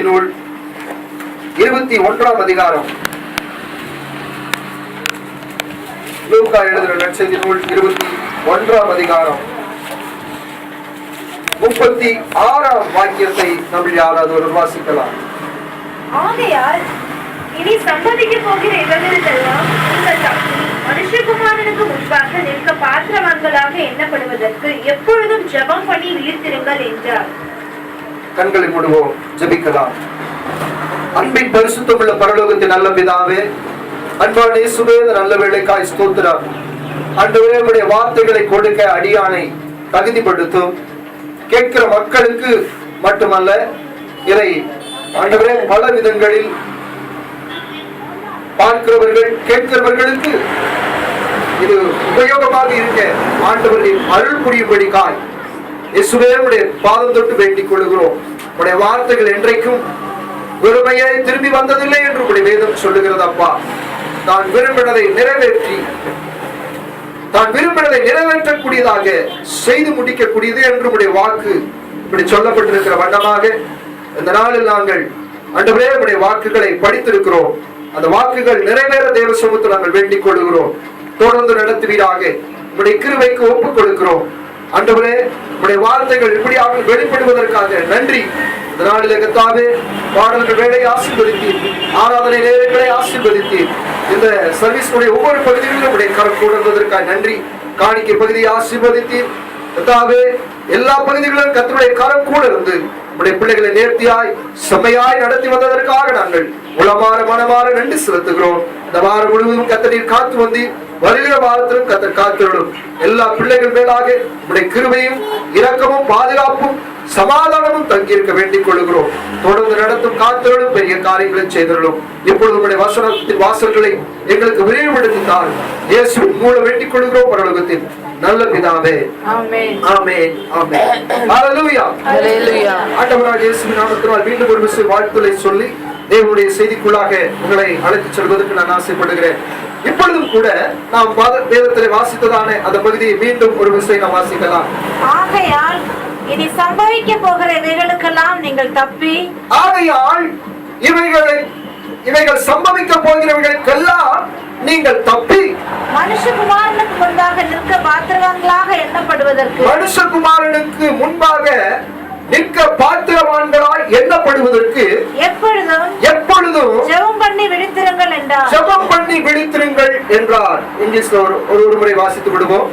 நூல் 21ஆம் அதிகாரம். லூக்கா எழுதின நற்செய்தி நூல் 21ஆம் அதிகாரம் 36ஆம் வாக்கியத்தை நம்ம யாராவது ஒரு வாசிக்கலாம். ஆகையால் இனி சம்பவிக்க போகிற இவர்களுக்கெல்லாம் நீங்கள் தப்பி மனுஷகுமாரனுக்கு முன்பாக நிற்க பாத்திரவான்களாக எண்ணப்படுவதற்கு எப்பொழுதும் ஜெபம் பண்ணி விழித்திருங்கள் என்றார். கண்களை மூடுவோம், ஜெபிக்கலாம். அன்பின் பரிசுத்தமுள்ள பரலோகத்தின் நல்ல பிதாவே, அன்பான இயேசுவே, நல்ல வேளைக்காய் ஸ்தோத்திரம். ஆண்டவரே, உம்முடைய வார்த்தைகளை கொடுக்க அடியானை தகுதிப்படுத்தும். கேட்கிற மக்களுக்கு மட்டுமல்ல, இதை ஆண்டவரே பல விதங்களில் பார்க்கிறவர்கள் கேட்கிறவர்களுக்கு இது உபயோகமாக இருக்க ஆண்டவரின் அருள் புரியும்படிக்காய் இயேசுவே உம்முடைய பாதம் தொட்டு வேண்டிக் கொள்கிறோம். உம்முடைய வார்த்தைகள் என்றைக்கும் வெறுமையே திரும்பி வந்ததில்லை என்று உம்முடைய வேதம் சொல்லுகிறது. அப்பா, தான் விரும்பினதை நிறைவேற்றக்கூடியதாக செய்து முடிக்கக்கூடியது என்று உம்முடைய வாக்கு இப்படி சொல்லப்பட்டிருக்கிற வண்ணமாக இந்த நாளில் நாங்கள் ஆண்டவரே உம்முடைய வாக்குகளை படித்திருக்கிறோம். அந்த வாக்குகள் நிறைவேற தேவ சமூகத்தில் நாங்கள் வேண்டிக் கொள்கிறோம். தொடர்ந்து நடத்துவீராக உம்முடைய கிருபைக்கு ஒப்புக் கொடுக்கிறோம். ஆண்டவரே, உம்முடைய வார்த்தைகள் இப்படியாக வெளிப்படுவதற்காக நன்றி. இந்த நாளிலே கர்த்தாவே, பாடல்கள் வேலை ஆசீர்வதித்தீர், ஆராதனை நேரங்களை ஆசீர்வதித்தீர். இந்த சர்வீஸ் ஒவ்வொரு பகுதிகளிலும் உடைய கரம் கூடுவதற்காக நன்றி. காணிக்கை பகுதியை ஆசீர்வதித்தீர் கர்த்தாவே. எல்லா பகுதிகளிலும் கர்த்தருடைய கரம் கூட இருந்து உடைய பிள்ளைகளை நேர்த்தியாய் செம்மையாய் நடத்தி வந்ததற்காக நாங்கள் உளமாற மனமாற நன்றி செலுத்துகிறோம். இந்த வாரம் முழுவதும் கர்த்தர் காத்து வந்து வருகிற வாரத்திலும் கர்த்தர் காத்திடும். எல்லா பிள்ளைகள் மேலாக உடைய கிருபையும் இரக்கமும் பாதுகாப்பும் சமாதானமும் தங்கியிருக்க வேண்டிக் கொள்கிறோம். தொடர்ந்து நடத்தும் காத்திடும் பெரிய காரியங்களை செய்திடும். இப்பொழுது உங்களுடைய வசனத்தின் வாசல்களை எங்களுக்கு விரிவுபடுத்தினால் இயேசுவின் மூலம் வேண்டிக் கொள்கிறோம் பரலோகத்தின் நல்ல பிதாவே. ஆமென், ஆமென், ஆமென். ஹல்லேலூயா, ஹல்லேலூயா. ஆண்டவராகிய இயேசுவின் நாமத்தினால் மீண்டும் ஒரு விசை வாழ்த்துக்களை சொல்லி தேவனுடைய செய்திக்குள்ளாக உங்களை அழைத்துச் செல்வதற்கு நான் ஆசைப்படுகிறேன். இப்பொழுதும் கூட நாம் வேதத்திலே வாசித்ததான அந்த பகுதியை மீண்டும் ஒரு விசை நாம் வாசிக்கலாம். ஆகையால் இனி சம்பவிக்க போகிற இவைகளுக்கெல்லாம் நீங்கள் தப்பி, ஆகையால் இவைகள் சம்பவிக்க போகிறவர்களுக்கெல்லாம் நீங்கள் தப்பி மனுஷகுமாரனுக்கு முன்பாக நிற்க பாத்திரவான்களாக எண்ணப்படுவதற்கு எப்பொழுதும் ஜெபம் பண்ணி விழித்திருங்கள் என்றார். இங்கிலீஷ்ல ஒரு முறை வாசித்து விடுவோம்.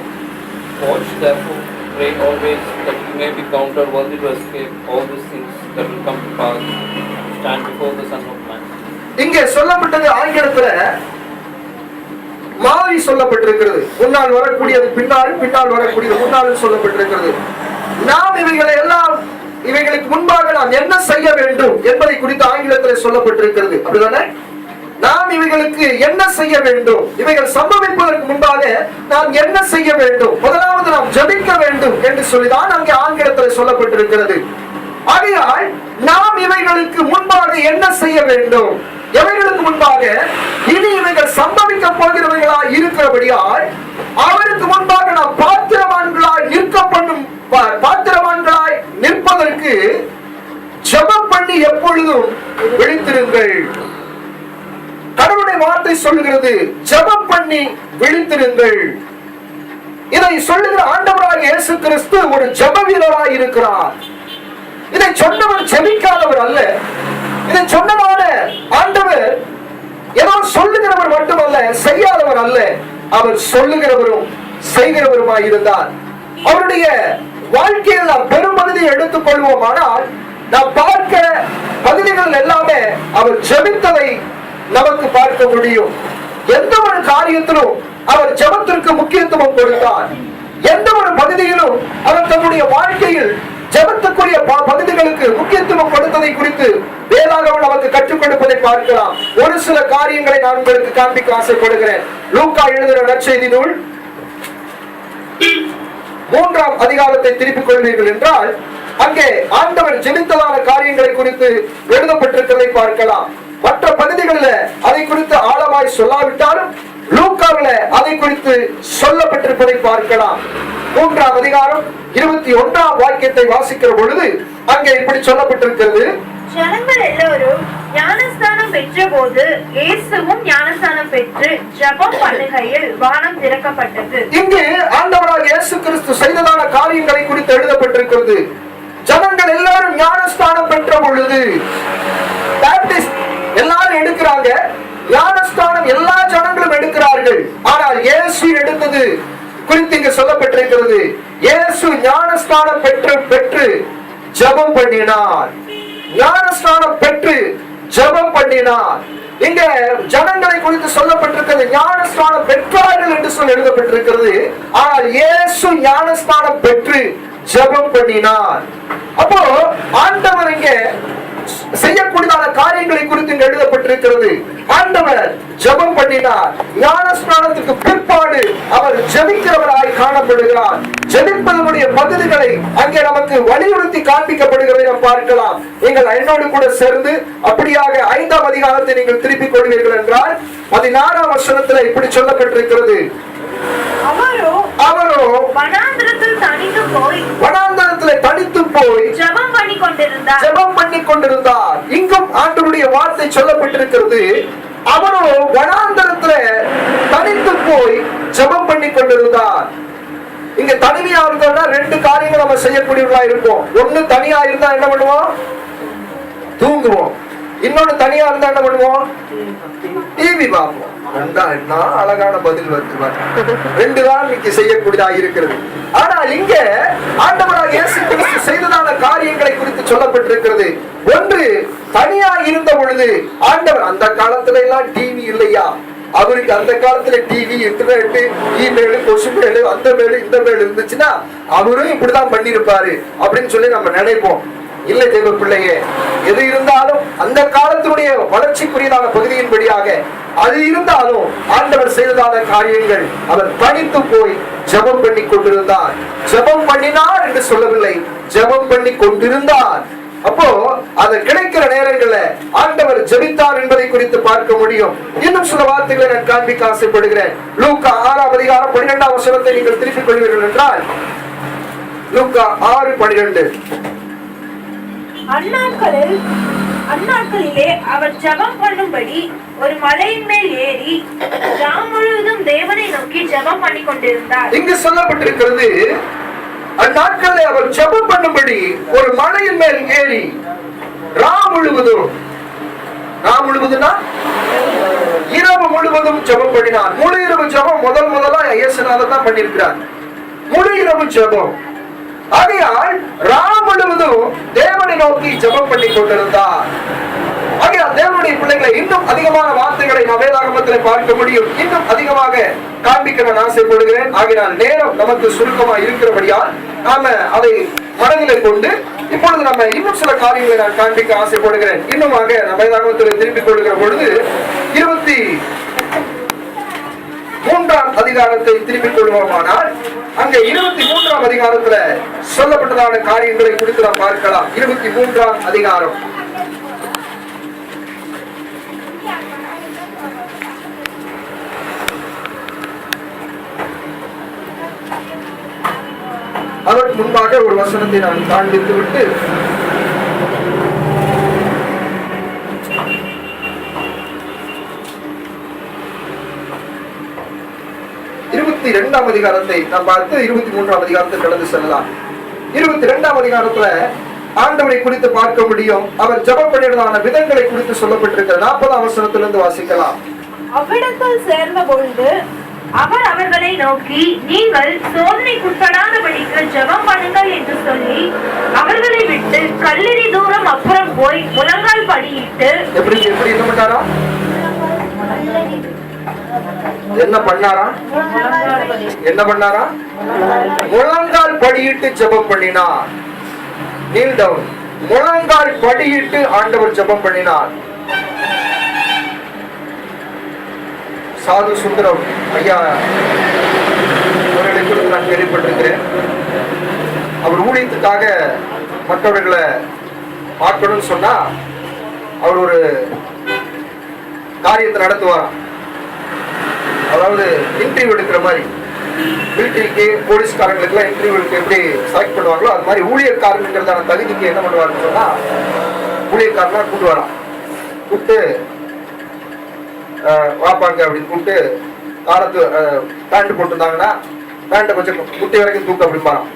Pray always that you may be counted worthy to escape all these things that will come to pass, stand before the Son of Man. இங்கே சொல்லப்பட்டது ஆங்கிலத்துல மாறி சொல்லப்பட்டிருக்கிறது. முன்னால் வரக்கூடியது பின்னால், பின்னால் வரக்கூடியது முன்னால் சொல்லப்பட்டிருக்கிறது. நாம் இவைகளுக்கு முன்பாக நாம் என்ன செய்ய வேண்டும் என்பதை குறித்து ஆங்கிலத்தில் சொல்லப்பட்டிருக்கிறது. அப்படிதானே? நாம் இவைகளுக்கு என்ன செய்ய வேண்டும், இவைகள் சம்பவிப்பதற்கு முன்பாக நாம் என்ன செய்ய வேண்டும், முதலாவது நாம் ஜெபிக்க வேண்டும் என்று சொல்லிதான் அங்கே ஆங்கிலத்தில் சொல்லப்பட்டிருக்கிறது. ஆகையால் நாம் இவைகளுக்கு முன்பாக என்ன செய்ய வேண்டும், எவைகளுக்கு முன்பாக இனி இவைகள் சம்பவிக்க போகிறவைகளாய் இருக்கிறபடியால் அவருக்கு முன்பாக நாம் பாத்திரவான்களாய் நிற்பதற்கு ஜெபம் பண்ணி எப்பொழுதும் விழித்திருங்கள். கடவுளுடைய வார்த்தை சொல்லுகிறது, ஜெபம் பண்ணி விழித்திருங்கள். இதை சொல்லுகிற ஆண்டவராகிய இயேசு கிறிஸ்து ஒரு ஜெப வீரராய் இருக்கிறார். இதை சொன்னவர் ஜெபிக்காதவர் அல்ல. இதை சொன்னதான ஆண்டவர் ஏதோ சொல்லுகிறவர் மட்டுமல்ல, செய்யாதவர் அல்ல. அவர் சொல்லுகிறவரும் செய்கிறவருமாய் இருந்தார். அவருடைய வாழ்க்கையில் நாம் பெரும் பகுதியை எடுத்துக் கொள்வோமானால் நாம் பார்க்கிற பகுதிகள் எல்லாமே அவர் ஜெபித்ததை நமக்கு பார்க்க முடியும். எந்த ஒரு காரியத்திலும் அவர் ஜெபத்திற்கு முக்கியத்துவம் கொடுத்தார். எந்த ஒரு பகுதியிலும் அவர் தன்னுடைய வாழ்க்கையில் ஜெபத்துக்குரிய பகுதிகளுக்கு முக்கியத்துவம் கொடுத்ததை குறித்து வேதாகமம் நமக்கு கற்றுக் கொடுப்பதை பார்க்கலாம். ஒரு சில காரியங்களை நான் உங்களுக்கு காண்பிக்க ஆசைப்படுகிறேன். லூக்கா எழுதின நற்செய்தி நூல் 3ஆம் அதிகாரத்தை திருப்பிக் கொள்வீர்கள் என்றால் அங்கே ஆண்டவர் ஜெபித்ததான காரியங்களை குறித்து எழுதப்பட்டிருக்கிறதை பார்க்கலாம். மற்ற பகுதிகளில் அதை குறித்து ஆழமாய் சொல்லாவிட்டாலும் லூக்காவில அதை குறித்து சொல்லப்பட்டிருப்பதை பார்க்கலாம். 3ஆம் அதிகாரம் 21ஆம் வாக்கியத்தை வாசிக்கிற பொழுது அங்கே இப்படி சொல்லப்பட்டிருக்கிறது. ஜனங்கள் எல்லோரும் ஞானஸ்தானம் பெற்ற போது இயேசுவும் ஞானஸ்தானம் பெற்று ஜெபம் பண்ணுகையில் வானம் திறக்கப்பட்டது. இங்கு ஆண்டவராக இயேசு கிறிஸ்து செய்ததான காரியங்களை குறித்து எழுதப்பட்டிருக்கிறது. ஜனங்கள் எல்லாரும் ஞானஸ்தானம் பெற்ற பொழுது, பேப்டிஸ்ட் எல்லாரும் எடுக்கிறாங்க, ஞானஸ்தானம் எல்லா ஜனங்களும் எடுக்கிறார்கள். ஆனால் இயேசு எடுத்தது குறித்து இங்கு சொல்லப்பட்டிருக்கிறது. இயேசு ஞானஸ்தானம் பெற்று ஜெபம் பண்ணினார். ஞானஸ்தானம் பெற்று ஜெபம் பண்ணினார். இங்க ஜனங்களை குறித்து சொல்லப்பட்டிருக்கிறது ஞானஸ்தானம் பெற்றார்கள் என்று சொல்லி எழுதப்பட்டிருக்கிறது. ஆனால் இயேசு ஞானஸ்தானம் பெற்று ஜெபம் பண்ணினார். அப்போ ஆண்டவர் இங்க செய்யக்கூடியதான காரியங்களை குறித்து இங்கு எழுதப்பட்டிருக்கிறது. ஆண்டவர் ஜெபம் பண்ணினார். ஞானஸ்நானத்துக்கு பிற்பாடு அவர் ஜெபிக்கிறவராய் காணப்படுகிறார். ஜெபிப்பதனுடைய பகுதிகளை அங்கே நமக்கு வலியுறுத்தி காண்பிக்கப்படுகிறதை நாம் பார்க்கலாம். நீங்கள் என்னோடு கூட சேர்ந்து அப்படியாக 5ஆம் அதிகாரத்தை நீங்கள் திருப்பிக் கொள்வீர்கள் என்றால் 16ஆம் வசனத்தில் இப்படி சொல்லப்பட்டிருக்கிறது. அவரோ வனாந்திரத்தில் தனித்து போய் ஜெபம் பண்ணி கொண்டிருந்தார். இங்கும் ஆண்டவருடைய வார்த்தை சொல்லப்பட்டிருக்கிறது. அவரோ வனாந்திரத்தில் தனித்து போய் ஜெபம் பண்ணி கொண்டிருந்தார். இங்க தனிமையா இருந்தோம்னா 2 காரியங்கள் நம்ம செய்யக்கூடியவர்களா இருப்போம். ஒண்ணு தனியா இருந்தா என்ன பண்ணுவோம்? தூங்குவோம். இன்னொன்னு தனியா இருந்தா என்ன பண்ணுவோம்? டிவி பார்ப்போம். அழகான பதில் வருது. 2 தான் இன்னைக்கு செய்யக்கூடியதாக இருக்கிறது. ஆனால் இங்க ஆண்டவராக இயேசு கிறிஸ்து செய்ததான காரியங்களை குறித்து சொல்லப்பட்டிருக்கிறது. ஒன்று, தனியா இருந்த பொழுது ஆண்டவர், அந்த காலத்துல எல்லாம் டிவி இல்லையா, அவருக்கு அந்த காலத்துல டிவி, இன்டர்நெட், இமெயில், கொசுமெயில், அந்த மேல் இந்த மேல் இருந்துச்சுன்னா அவரும் இப்படிதான் பண்ணிருப்பாரு அப்படின்னு சொல்லி நம்ம நினைப்போம். இல்லை தெய்வ பிள்ளையே, எது இருந்தாலும் அந்த காலத்தினுடைய வளர்ச்சிக்குரியதான பகுதியின்படியாக அது இருந்தாலும் ஆண்டவர் செய்ததான காரியங்கள், அவர் தனித்து போய் ஜெபம் பண்ணி கொண்டிருந்தார். ஜெபம் பண்ணினார் என்று சொல்லவில்லை, ஜெபம் பண்ணி கொண்டிருந்தார். அப்போ அது கிடைக்கிற நேரங்கள்ல ஆண்டவர் ஜெபித்தார் என்பதை குறித்து பார்க்க முடியும். இன்னும் சில வார்த்தைகளை நான் காண்பிக்க ஆசைப்படுகிறேன். லூக்கா 6ஆம் அதிகாரம் 12ஆம் வசனத்தை நீங்கள் திருப்பிக் கொள்வீர்கள் என்றால், லூக்கா 6:12. அந்நாட்களிலே அவர் ஜெபம் பண்ணும்படி ஒரு மலையின் மேல் ஏறி ராம் முழுவதும் தேவனை நோக்கி ஜெபம் பண்ணி கொண்டிருந்தார். இங்கு சொல்லப்பட்டிருக்கிறது, அந்நாட்களிலே அவர் ஜெபம் பண்ணும்படி ஒரு மலையின் மேல் ஏறி ராம் முழுவதும் இரவு முழுவதும் ஜெபம் பண்ணினார். முழு இரவு ஜெபம் முதலா இயேசுநாதர் தான் பண்ணியிருக்கிறார். முழு இரவு ஜெபம். ஆகையால் ராம் முழுவதும் தேவனை நோக்கி ஜெபம் பண்ணி கொண்டிருந்தார். ஆகையால் தேவனுடைய பிள்ளைகளை இன்னும் அதிகமான வார்த்தைகளை நாம் வேதாகமத்தில் பார்க்க முடியும். இன்னும் அதிகமாக காண்பிக்க நான் ஆசைப்படுகிறேன். ஆகையால் நேரம் நமக்கு சுருக்கமாக இருக்கிறபடியால் நாம அதை மனதிலே கொண்டு இப்பொழுது நம்ம இன்னும் சில காரியங்களை நான் காண்பிக்க ஆசைப்படுகிறேன். இன்னுமாக நம்ம வேதாகமத்தில் திருப்பிக் கொள்கிற பொழுது 23ஆம் அதிகாரத்தை திருப்பிக் கொள்வோமானால், அங்கே 23ஆம் அதிகாரத்துல சொல்லப்பட்டதான காரியங்களை குறித்து நாம் பார்க்கலாம். 23ஆம் அதிகாரம் அதற்கு முன்பாக ஒரு வசனத்தை நான் காண்பித்து விட்டு 22ஆம் அதிகாரத்தை நாம் பார்த்து 23ஆம் அதிகாரத்தை கடந்து செல்லலாம். 22ஆம் அதிகாரத்துல ஆண்டவரை குறித்து பார்க்க முடியும். அவர் ஜெபம் பண்ணியதான விதங்களை குறித்து சொல்லப்பட்டிருக்கிறது. 40ஆம் வசனத்திலிருந்து வாசிக்கலாம். அவ்விடத்தில் சேர்ந்த பொழுது அவர் அவர்களை நோக்கி, நீங்கள் சோதனைக்குட்படாதபடிக்கு ஜெபம் பண்ணுங்கள் என்று சொல்லி அவர்களை விட்டு கல்லெறி தூரம் அப்புறம் போய் முழங்கால் படியிட்டு என்ன பண்ணாரா? முழங்கால் படியிட்டு ஜெபம் பண்ணினார். kneel down. முழங்கால் படியிட்டு ஆண்டவர் ஜெபம் பண்ணினார். சாது சுந்தரம் ஐயா அவர்களை நான் கேள்விப்பட்டிருக்கிறேன். அவர் ஊழியத்துக்காக மற்றவர்களை பார்க்கணும்னு சொன்னா அவர் ஒரு காரியத்தை நடத்துவாராம். அதாவது இன்டர்வியூ எடுக்கிற மாதிரி, மிலிட்டரிக்கு போலீஸ்காரங்களுக்கு எல்லாம் இன்டர்வியூக்கு எப்படி செலக்ட் பண்ணுவாங்களோ அது மாதிரி ஊழியர்காரங்கிறதான தகுதிக்கு என்ன பண்ணுவாருன்னு சொன்னா ஊழியக்காரனா கூட்டு வரான். கூப்பிட்டு வாப்பாங்க அப்படின்னு கூப்பிட்டு காலத்து பேண்ட் போட்டுருந்தாங்கன்னா பேண்ட்டை கொஞ்சம் முட்டி வரைக்கும் தூக்க அப்படி பாறான்.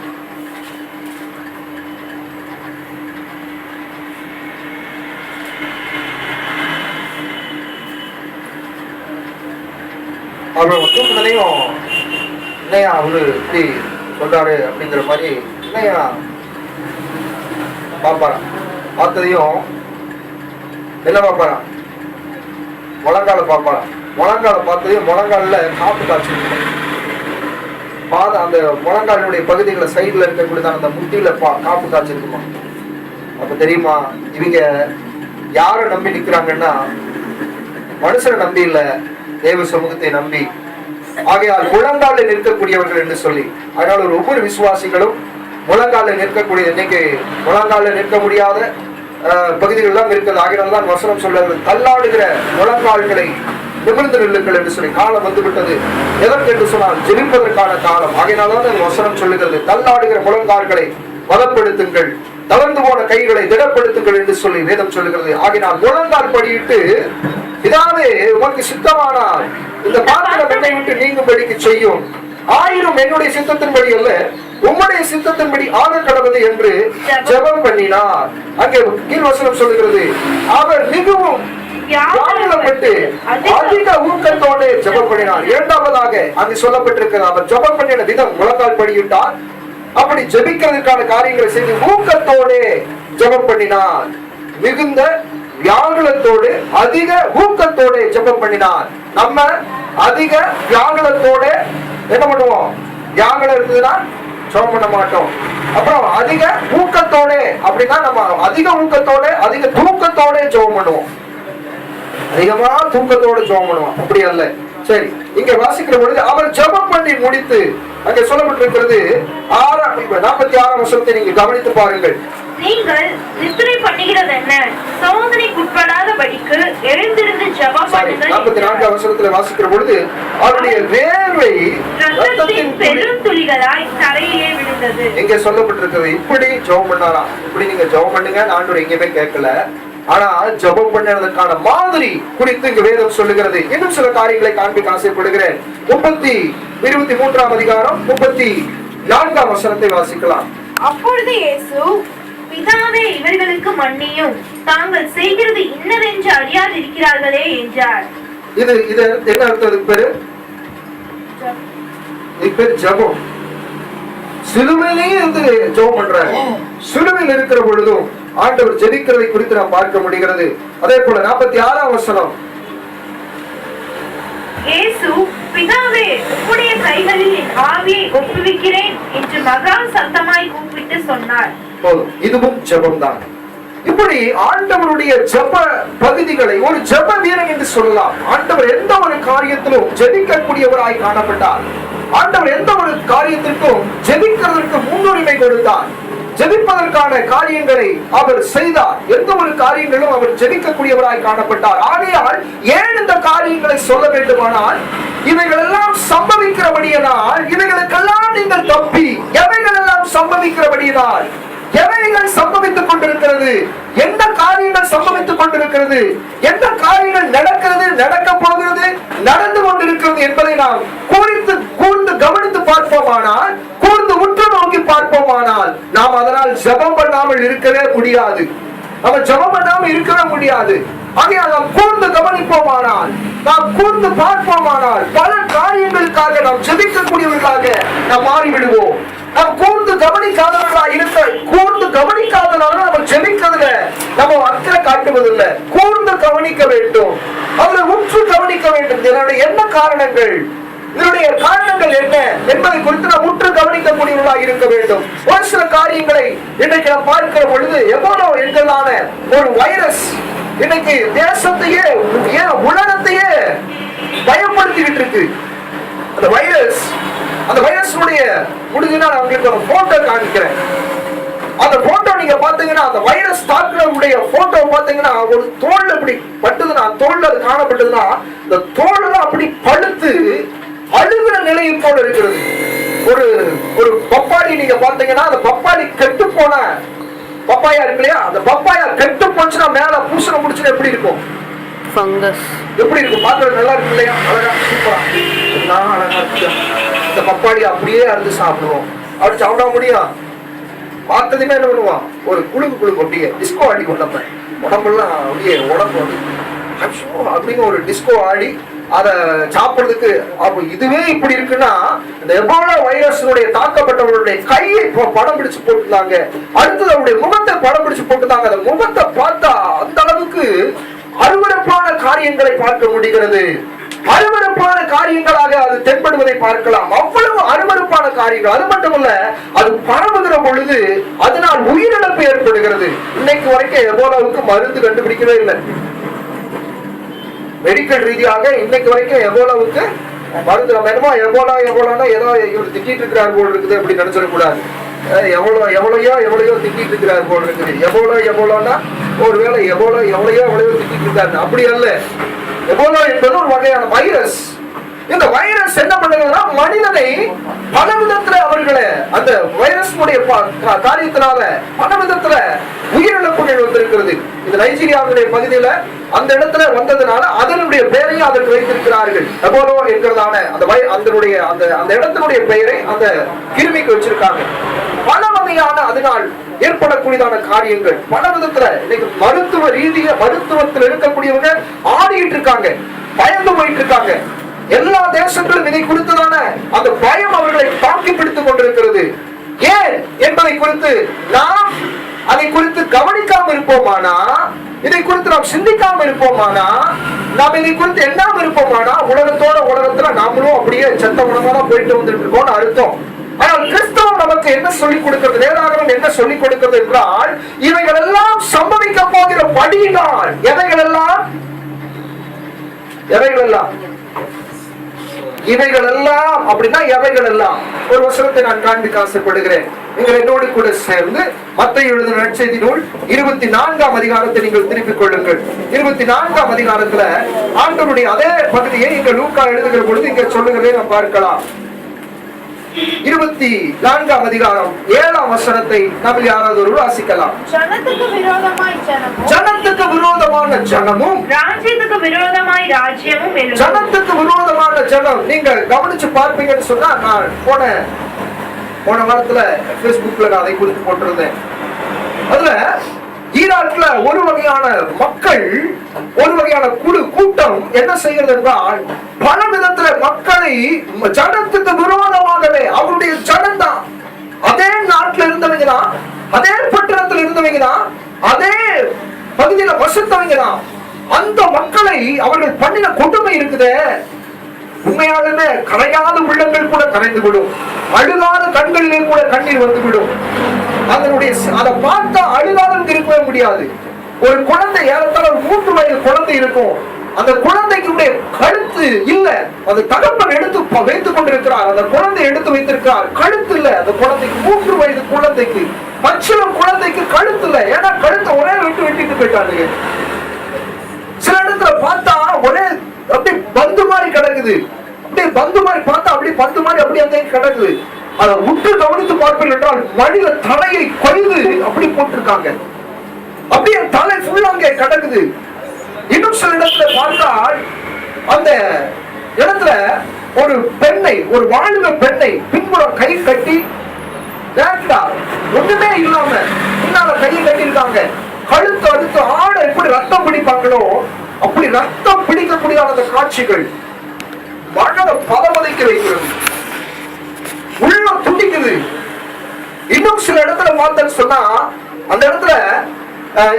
அப்புறம் தூக்குனதையும் என்னையா அவரு இப்படி சொல்றாரு அப்படிங்கிற மாதிரி என்னையா பாப்பாரான். பார்த்ததையும் என்ன பாப்பாரான், முழங்கால பாப்பாரான். முழங்கால பார்த்ததையும் முழங்கால காப்பு காய்ச்சி அந்த முழங்காலினுடைய பகுதிகளை சைடுல இருக்கக்கூடியதான் அந்த முட்டியில காப்பு காய்ச்சி இருக்குமா. அப்ப தெரியுமா இவங்க யாரை நம்பி நிக்கிறாங்கன்னா மனுஷனை நம்பி இல்ல, தேவ சமூகத்தை நம்பி. ஆகையால் முழங்காலில் நிற்கக்கூடியவர்கள் என்று சொல்லி, அதனால ஒவ்வொரு விசுவாசிகளும் முழங்காலில் நிற்கக்கூடிய, இன்னைக்கு முழங்காலில் நிற்க முடியாத பகுதிகள் எல்லாம் இருக்கிறது. ஆகையால் தான் வசனம் சொல்றது, தள்ளாடுகிற முழங்கால்களை நிமிர்ந்து நில்லுங்கள் என்று சொல்லி. காலம் வந்துவிட்டது எதற்கு என்று சொன்னால் ஜெபிப்பதற்கான காலம். ஆகையினால்தான் வசனம் சொல்லுகிறது, தள்ளாடுகிற முழங்கால்களை பலப்படுத்துங்கள், தளர்ந்து போன கைகளை திடப்படுத்துங்கள் என்று சொல்லி வேதம் சொல்லுகிறது. ஆகையினால் முழங்கால் படியிட்டு, இதாவே உனக்கு சித்தமானால் இந்த பாத்திரம் என்னை விட்டு நீங்கும்படிக்கு செய்யும், ஆயிரம் என்னுடைய சித்தத்தின்படி அல்ல உம்முடைய சித்தத்தின்படி ஆக கடவுது என்று ஜெபம் பண்ணினார். அங்கே கீழ்வசனம் சொல்லுகிறது, அவர் மிகவும் அதிக ஊக்கத்தோடு ஜெபம் பண்ணினார். இரண்டாவதாக அங்கு சொல்லப்பட்டிருக்கிறது, அவர் ஜெபம் பண்ணின விதம் முழங்கால் படியிட்டார். அப்படி ஜெபிக்கிறதுக்கான காரியங்களை செய்து ஊக்கத்தோடு ஜெபம் பண்ணினார். மிகுந்த வியாகுலத்தோடு அதிக ஊக்கத்தோடு ஜெபம் பண்ணினார். நம்ம அதிக வியாகுலத்தோட என்ன பண்ணுவோம், வியாகுலம் இருக்குதுன்னா ஜெபம் பண்ண மாட்டோம். அப்புறம் அதிக ஊக்கத்தோட அப்படின்னா நம்ம அதிக ஊக்கத்தோட அதிக தூக்கத்தோட ஜெபம் பண்ணுவோம். அதிகமா தூக்கத்தோட ஜெபம் பண்ணுவோம், அப்படி அல்ல. சரி, இங்க வாசிக்கிற பொழுது அவர் ஜெபம் பண்ணி முடித்து, அங்கே சொல்லப்பட்டிருக்கிறது 46ஆம் வசனத்தை நீங்க கவனித்து பாருங்கள். நீங்கள் நித்திரை பண்ணுகிறது என்ன, சோதனைக்குட்படாதபடிக்கு எழுந்திருந்து ஜெபம் பண்ணுங்கள். 44ஆம் வசனத்துல வாசிக்கிற பொழுது அவருடைய வேர்வை இரத்தத்தின் பெரும் துளிகளாய் தரையிலே விழுந்தது. இங்க சொல்லப்பட்டிருக்கிறது, இப்படி ஜெபம் பண்ணாராம். இப்படி நீங்க ஜெபம் பண்ணுங்க, ஆண்டவர் எங்கேயுமே கேட்கல. ஆனா ஜெபம் பண்ணுவதற்கான மாதிரி குறித்து இங்கு வேதம் சொல்லுகிறது. இன்னும் சில காரியங்களை காண்பிக்க ஆசைப்படுகிறேன். 23ஆம் அதிகாரம் 34ஆம் வசனத்தை வாசிக்கலாம். அப்பொழுது இயேசு, பிதாவே இவர்களுக்கு மன்னியும், தாங்கள் செய்கிறது இன்னதென்று அறியாதிருக்கிறார்களே என்றார். இது என்ன அர்த்தம்? பேரு ஜெபம். சிலுவையிலேயே இருந்து ஜெபம் பண்றாங்க. சிலுவையில் இருக்கிற பொழுதும் ஆண்டவர் ஜெபிக்கிறதை குறித்து நாம் பார்க்க முடிகிறது. அதே போல 46ஆம் வசனம், இயேசு, பிதாவே உம்முடைய கைகளில் என் ஆவியை ஒப்புவிக்கிறேன் என்று மகா சத்தமாய் கூப்பிட்டு சொன்னார். போதும், இதுவும் ஜெபம் தான். இப்படி ஆண்டவருடைய ஜெப பகுதிகளை ஒரு ஜெப வீரன் என்று சொல்லலாம். ஆண்டவர் எந்த ஒரு காரியத்திலும் ஜெபிக்கக்கூடியவராய் காணப்பட்டார். ஆண்டவர் எந்த ஒரு காரியத்திற்கும் ஜெபிக்கிறதற்கு முன்னுரிமை கொடுத்தார். ஜெபிப்பதற்கான காரியங்களை அவர் செய்தார். எந்த ஒரு காரியங்களும் அவர் ஜெபிக்கக்கூடியவராய் காணப்பட்டார். ஆகையால் ஏன் இந்த காரியங்களை சொல்ல வேண்டுமானால், இவைகள் எல்லாம் சம்பவிக்கிறபடியினால், இவைகளுக்கெல்லாம் நீங்கள் தப்பி, எவைகள் எல்லாம் சம்பவிக்கிறபடியினால், எவைகள் சம்பவித்துக் கொண்டிருக்கிறது, எந்த காரியங்கள் சம்பவித்துக் கொண்டிருக்கிறது, எந்த காரியங்கள் நடக்கிறது, நடக்க போகிறது, நடந்து கொண்டிருக்கிறது என்பதை நாம் கூர்ந்து கவனித்து பார்ப்போமானால், கூர்ந்து உற்று நோக்கி பார்ப்போமானால், நாம் அதனால் ஜெபம் பண்ணாமல் இருக்கவே முடியாது. நம்ம ஜெபம் பண்ணாமல் இருக்கவே முடியாது. ஆகையால் நாம் கூர்ந்து கவனிப்போமானால், நாம் கூர்ந்து பார்ப்போமானால், பல காரியங்களுக்காக நாம் ஜெபிக்கக்கூடியவர்களாக நாம் மாறிவிடுவோம். நாம் கூர்ந்து கவனிக்காதவர்களாக கூர்ந்து கவனிக்காதனால நம்ம ஜெபிக்கிறதுல நம்ம அக்கறை காட்டுவதில்லை. கூர்ந்து கவனிக்க வேண்டும், அவரை உற்று கவனிக்க வேண்டும். இதனுடைய என்ன காரணங்கள், இதனுடைய காரணங்கள் என்ன என்பதை குறித்து நாம் உற்று கவனிக்கக்கூடியவர்களாக இருக்க வேண்டும். ஒரு சில காரியங்களை இன்றைக்கு நாம் பார்க்கிற பொழுது, எவ்வளோ எங்களான ஒரு வைரஸ் இன்னைக்கு தேசத்தையே உலகத்தையே பயப்படுத்திக்கிட்டு இருக்கு. அந்த வைரஸுடைய முடிஞ்சுனா நான் உங்களுக்கு ஒரு போட்டோ காமிக்கிறேன். அந்த போட்டோ நீங்க பாத்தீங்கன்னா, அந்த வைரஸ் தாக்குறவுடைய போட்டோ பாத்தீங்கன்னா, ஒரு தோல் அப்படி பட்டுதுன்னா, தோல் அது காணப்பட்டதுன்னா, இந்த தோல் எல்லாம் அப்படி படுத்து அழுகிற நிலையில் போல இருக்கிறது. ஒரு பப்பாளி நீங்க பாத்தீங்கன்னா, அந்த பப்பாளி கெட்டு போன பப்பாயா இருக்கு இல்லையா, அந்த பப்பாயா கெட்டு போச்சுன்னா மேல பூசண முடிச்சுன்னா எப்படி இருக்கும்? ஃபங்கஸ். எப்படி இருக்கும்? பாக்குறது நல்லா இருக்கு இல்லையா? அழகா சூப்பரா எல்லாம் அழகா இருக்கு. இந்த பப்பாளி அப்படியே அறுத்து சாப்பிடுவோம். அப்படி சாப்பிட முடியும்? பார்த்ததுமே என்ன பண்ணுவான், ஒரு குழுக்கு அப்படியே டிஸ்கோ ஆடி கொண்டப்ப உடம்பெல்லாம் அப்படியே உடம்பு அப்படின்னு ஒரு டிஸ்கோ ஆடி அதை சாப்பிடுறதுக்கு. அப்ப இதுவே இப்படி இருக்குன்னா, இந்த எபோலா வைரஸினுடைய தாக்கப்பட்டவர்களுடைய கையை படம் பிடிச்சு போட்டுருந்தாங்க, அடுத்தது அவருடைய முகத்தை படம் பிடிச்சு போட்டுருந்தாங்க. அந்த முகத்தை பார்த்தா அந்த அளவுக்கு அருவருப்பான காரியங்களை பார்க்க முடிகிறது. அருவருப்பான காரியங்களாக அது தென்படுவதை பார்க்கலாம். அவ்வளவு அருவருப்பான காரியங்கள். அது மட்டுமல்ல, அது பரவுகிற பொழுது அதனால் உயிரிழப்பு ஏற்படுகிறது. இன்னைக்கு வரைக்கும் எபோலாவுக்கு மருந்து கண்டுபிடிக்கவே இல்லை. மெடிக்கல் ரீதியாக இன்னைக்கு வரைக்கும் எபோலாவுக்கு மருந்து. நம்ம என்னமோ எபோலானா ஏதோ இவர் திட்டிட்டு இருக்கிறார் போல் இருக்குது அப்படி நினைச்சிடக்கூடாது. எவ்வளையோ திட்டிட்டு இருக்கிறார் போல் இருக்குது. எபோலானா ஒருவேளை எவ்வளையோ திட்டிட்டு இருக்காரு, அப்படி அல்ல. எபோலா என்பது ஒரு வகையான வைரஸ். இந்த வைரஸ் என்ன பண்ணுகிறதுனா, மனிதனை பல விதத்துல அவர்களை அந்த வைரஸ் காரியத்தினால பல விதத்துல உயிரிழப்புகள் வந்திருக்கிறது. இந்த நைஜீரியாவுடைய பகுதியில அந்த இடத்துல வந்ததுனால அதனுடைய பெயரையும் அதற்கு வைத்திருக்கிறார்கள். எபோலா என்கிறதான அந்த இடத்தினுடைய பெயரை அந்த கிருமிக்கு வச்சிருக்காங்க. பல வகையான அதனால் ஏற்படக்கூடியதான காரியங்கள் பல விதத்துல இன்னைக்கு மருத்துவ ரீதியா மருத்துவத்தில் இருக்கக்கூடியவங்க ஆடிட்டு இருக்காங்க, பயந்து போயிட்டு இருக்காங்க. எல்லா தேசங்களும் இதை குறித்துதான அந்த பயம் அவர்களை தாக்கி பிடித்துக் கொண்டிருக்கிறது. ஏன் என்பதை குறித்து நாம் அதை குறித்து கவனிக்காம இருப்போமானா, இதை குறித்து நாம் சிந்திக்காம இருப்போமானா, நாம் இதை குறித்து எண்ணாம இருப்போமானா, உலகத்துல நாமளும் அப்படியே செத்த உணவா தான் போயிட்டு வந்துட்டு இருக்கோம்னு அர்த்தம். ஆனால் கிறிஸ்தவம் நமக்கு என்ன சொல்லிக் கொடுக்கிறது, வேதாகமம் என்ன சொல்லிக் கொடுக்கிறது என்றால், இவைகள் எல்லாம் சம்பவிக்க போகிற படியினால். எவைகள் எல்லாம் அப்படின்னா எவைகள் எல்லாம் ஒரு வசனத்தை நான் காண்பிக்க ஆசைப்படுகிறேன். நீங்கள் என்னோடு கூட சேர்ந்து மத்தேயு எழுதின நற்செய்தி நூல் 24ஆம் அதிகாரத்தை நீங்கள் திருப்பிக் கொள்ளுங்கள். 24ஆம் அதிகாரத்துல ஆண்டவருடைய அதே பகுதியை இங்க லூக்கா எழுதுகிற பொழுது இங்க சொல்லுகிறதை நாம் பார்க்கலாம். 24ஆம் அதிகாரம் 7ஆம் வசனத்தை நம்ம யாராவது ஒரு வாசிக்கலாம். ஜனத்துக்கு விரோதமான ஜனமும் ராஜ்யத்துக்கு விரோதமாய் ராஜ்யமும் எழும்பும். ஜனத்துக்கு விரோதமான ஜனம். நீங்க கவனிச்சு பார்ப்பீங்கன்னு சொன்னா, நான் போன வாரத்துல Facebookல நான் அதை குறித்து போட்டிருந்தேன். அதுல ஈராக்ல ஒரு வகையான மக்கள், ஒரு வகையான கூட்டம் என்ன செய்கிறது என்றால், பல விதத்துல மக்களை ஜனத்துக்கு விரோதமாகவே, அவருடைய ஜனம் தான், அதே நாட்டில் இருந்தவங்க தான், அதே பட்டணத்தில் இருந்தவங்க தான், அதே பகுதியில வசித்தவங்க தான், அந்த மக்களை அவர்கள் பண்ணின கொடுமை இருக்குதே, உண்மையாலுமே கரையாத உள்ளங்கள் கூட கரைந்து விடும், அழுகாத கண்களிலே கூட கண்ணீர் வந்து விடும். அதனுடைய அதை பார்த்தா அழுகாதவங்க இருக்கவே முடியாது. ஒரு குழந்தை, ஏறத்தாழ ஒரு 3 வயது குழந்தை இருக்கும், அந்த குழந்தைக்கு கழுத்து இல்ல, அந்த தகப்பன் எடுத்து வைத்துக் கொண்டிருக்கிறார், அந்த குழந்தை எடுத்து வைத்திருக்கிறார், கழுத்து இல்ல அந்த குழந்தைக்கு. 3 வயது குழந்தைக்கு, பச்சிளம் குழந்தைக்கு கழுத்து இல்ல. ஏன்னா கழுத்தை ஒரே வெட்டிட்டு போயிட்டாங்க. சில இடத்துல பார்த்தா ஒரே அப்படி பந்து மாதிரி கிடக்குது, அப்படியே பந்து மாதிரி பார்த்தா அப்படியே பந்து மாதிரி அப்படியே அந்த கிடக்குது. அதை உற்று கவனித்து பார்ப்பீர்கள் என்றால் மனித தலையை கொய்து அப்படி போட்டிருக்காங்க, அப்படியே தலை ஃபுல்லா அங்கே கிடக்குது. இன்னும் சில இடத்துல பார்த்தால் அந்த இடத்துல ஒரு பெண்ணை, ஒரு வாலிப பெண்ணை பின்புறம் கை கட்டி ஒண்ணுமே இல்லாம பின்னால கையை கட்டியிருக்காங்க. கழுத்து அடுத்து ஆட எப்படி ரத்தம் பிடிப்பாங்களோ அப்படி ரத்தம் பிடிக்கக்கூடிய அந்த காட்சிகள் மனதை பதவதைக்க வைக்கிறது, உள்ள துடிக்குது. இன்னும் சில இடத்துல பார்த்தேன்னு சொன்னா, அந்த இடத்துல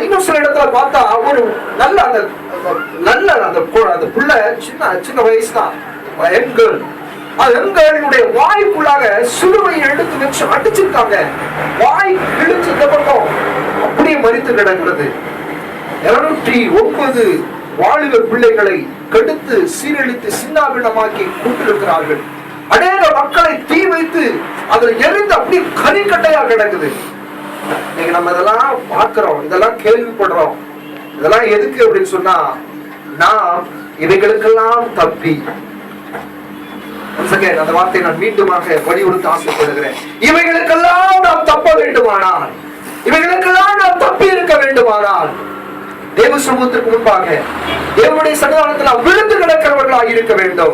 இன்னும் சில இடத்துல பார்த்தா ஒரு நல்ல அந்த புள்ள சின்ன வயசு தான், எங்களுடைய வாய்க்குள்ளாக சிலுவையை எடுத்து வச்சு அடிச்சிருக்காங்க. வாய் கிழிச்சு பக்கம் அப்படியே மறித்து கிடக்கிறது. 209 வாலிப பிள்ளைகளை கெடுத்து சீரழித்து சின்னாபின்னமாக்கி கொண்டிருக்கிறார்கள். அநேக மக்களை தீ வைத்து அதில் எரிந்து அப்படியே கரிக்கட்டையா கிடக்குது. நீங்க நம்ம இதெல்லாம் பார்க்கிறோம், இதெல்லாம் கேள்விப்படுறோம். இதெல்லாம் எதுக்கு அப்படின்னு சொன்னா, நாம் இவைகளுக்கெல்லாம் தப்பி, அந்த வார்த்தையை நான் மீண்டுமாக வலியுறுத்த ஆசைப்படுகிறேன், இவைகளுக்கெல்லாம் நாம் தப்ப வேண்டுமானால் இவைகளுக்கெல்லாம் நாம் தப்பி இருக்க வேண்டுமானால் தேவ சமூகத்திற்கு முன்பாக தேவனுடைய சன்னிதானத்தில் விழுந்து கிடக்கிறவர்களாக இருக்க வேண்டும்.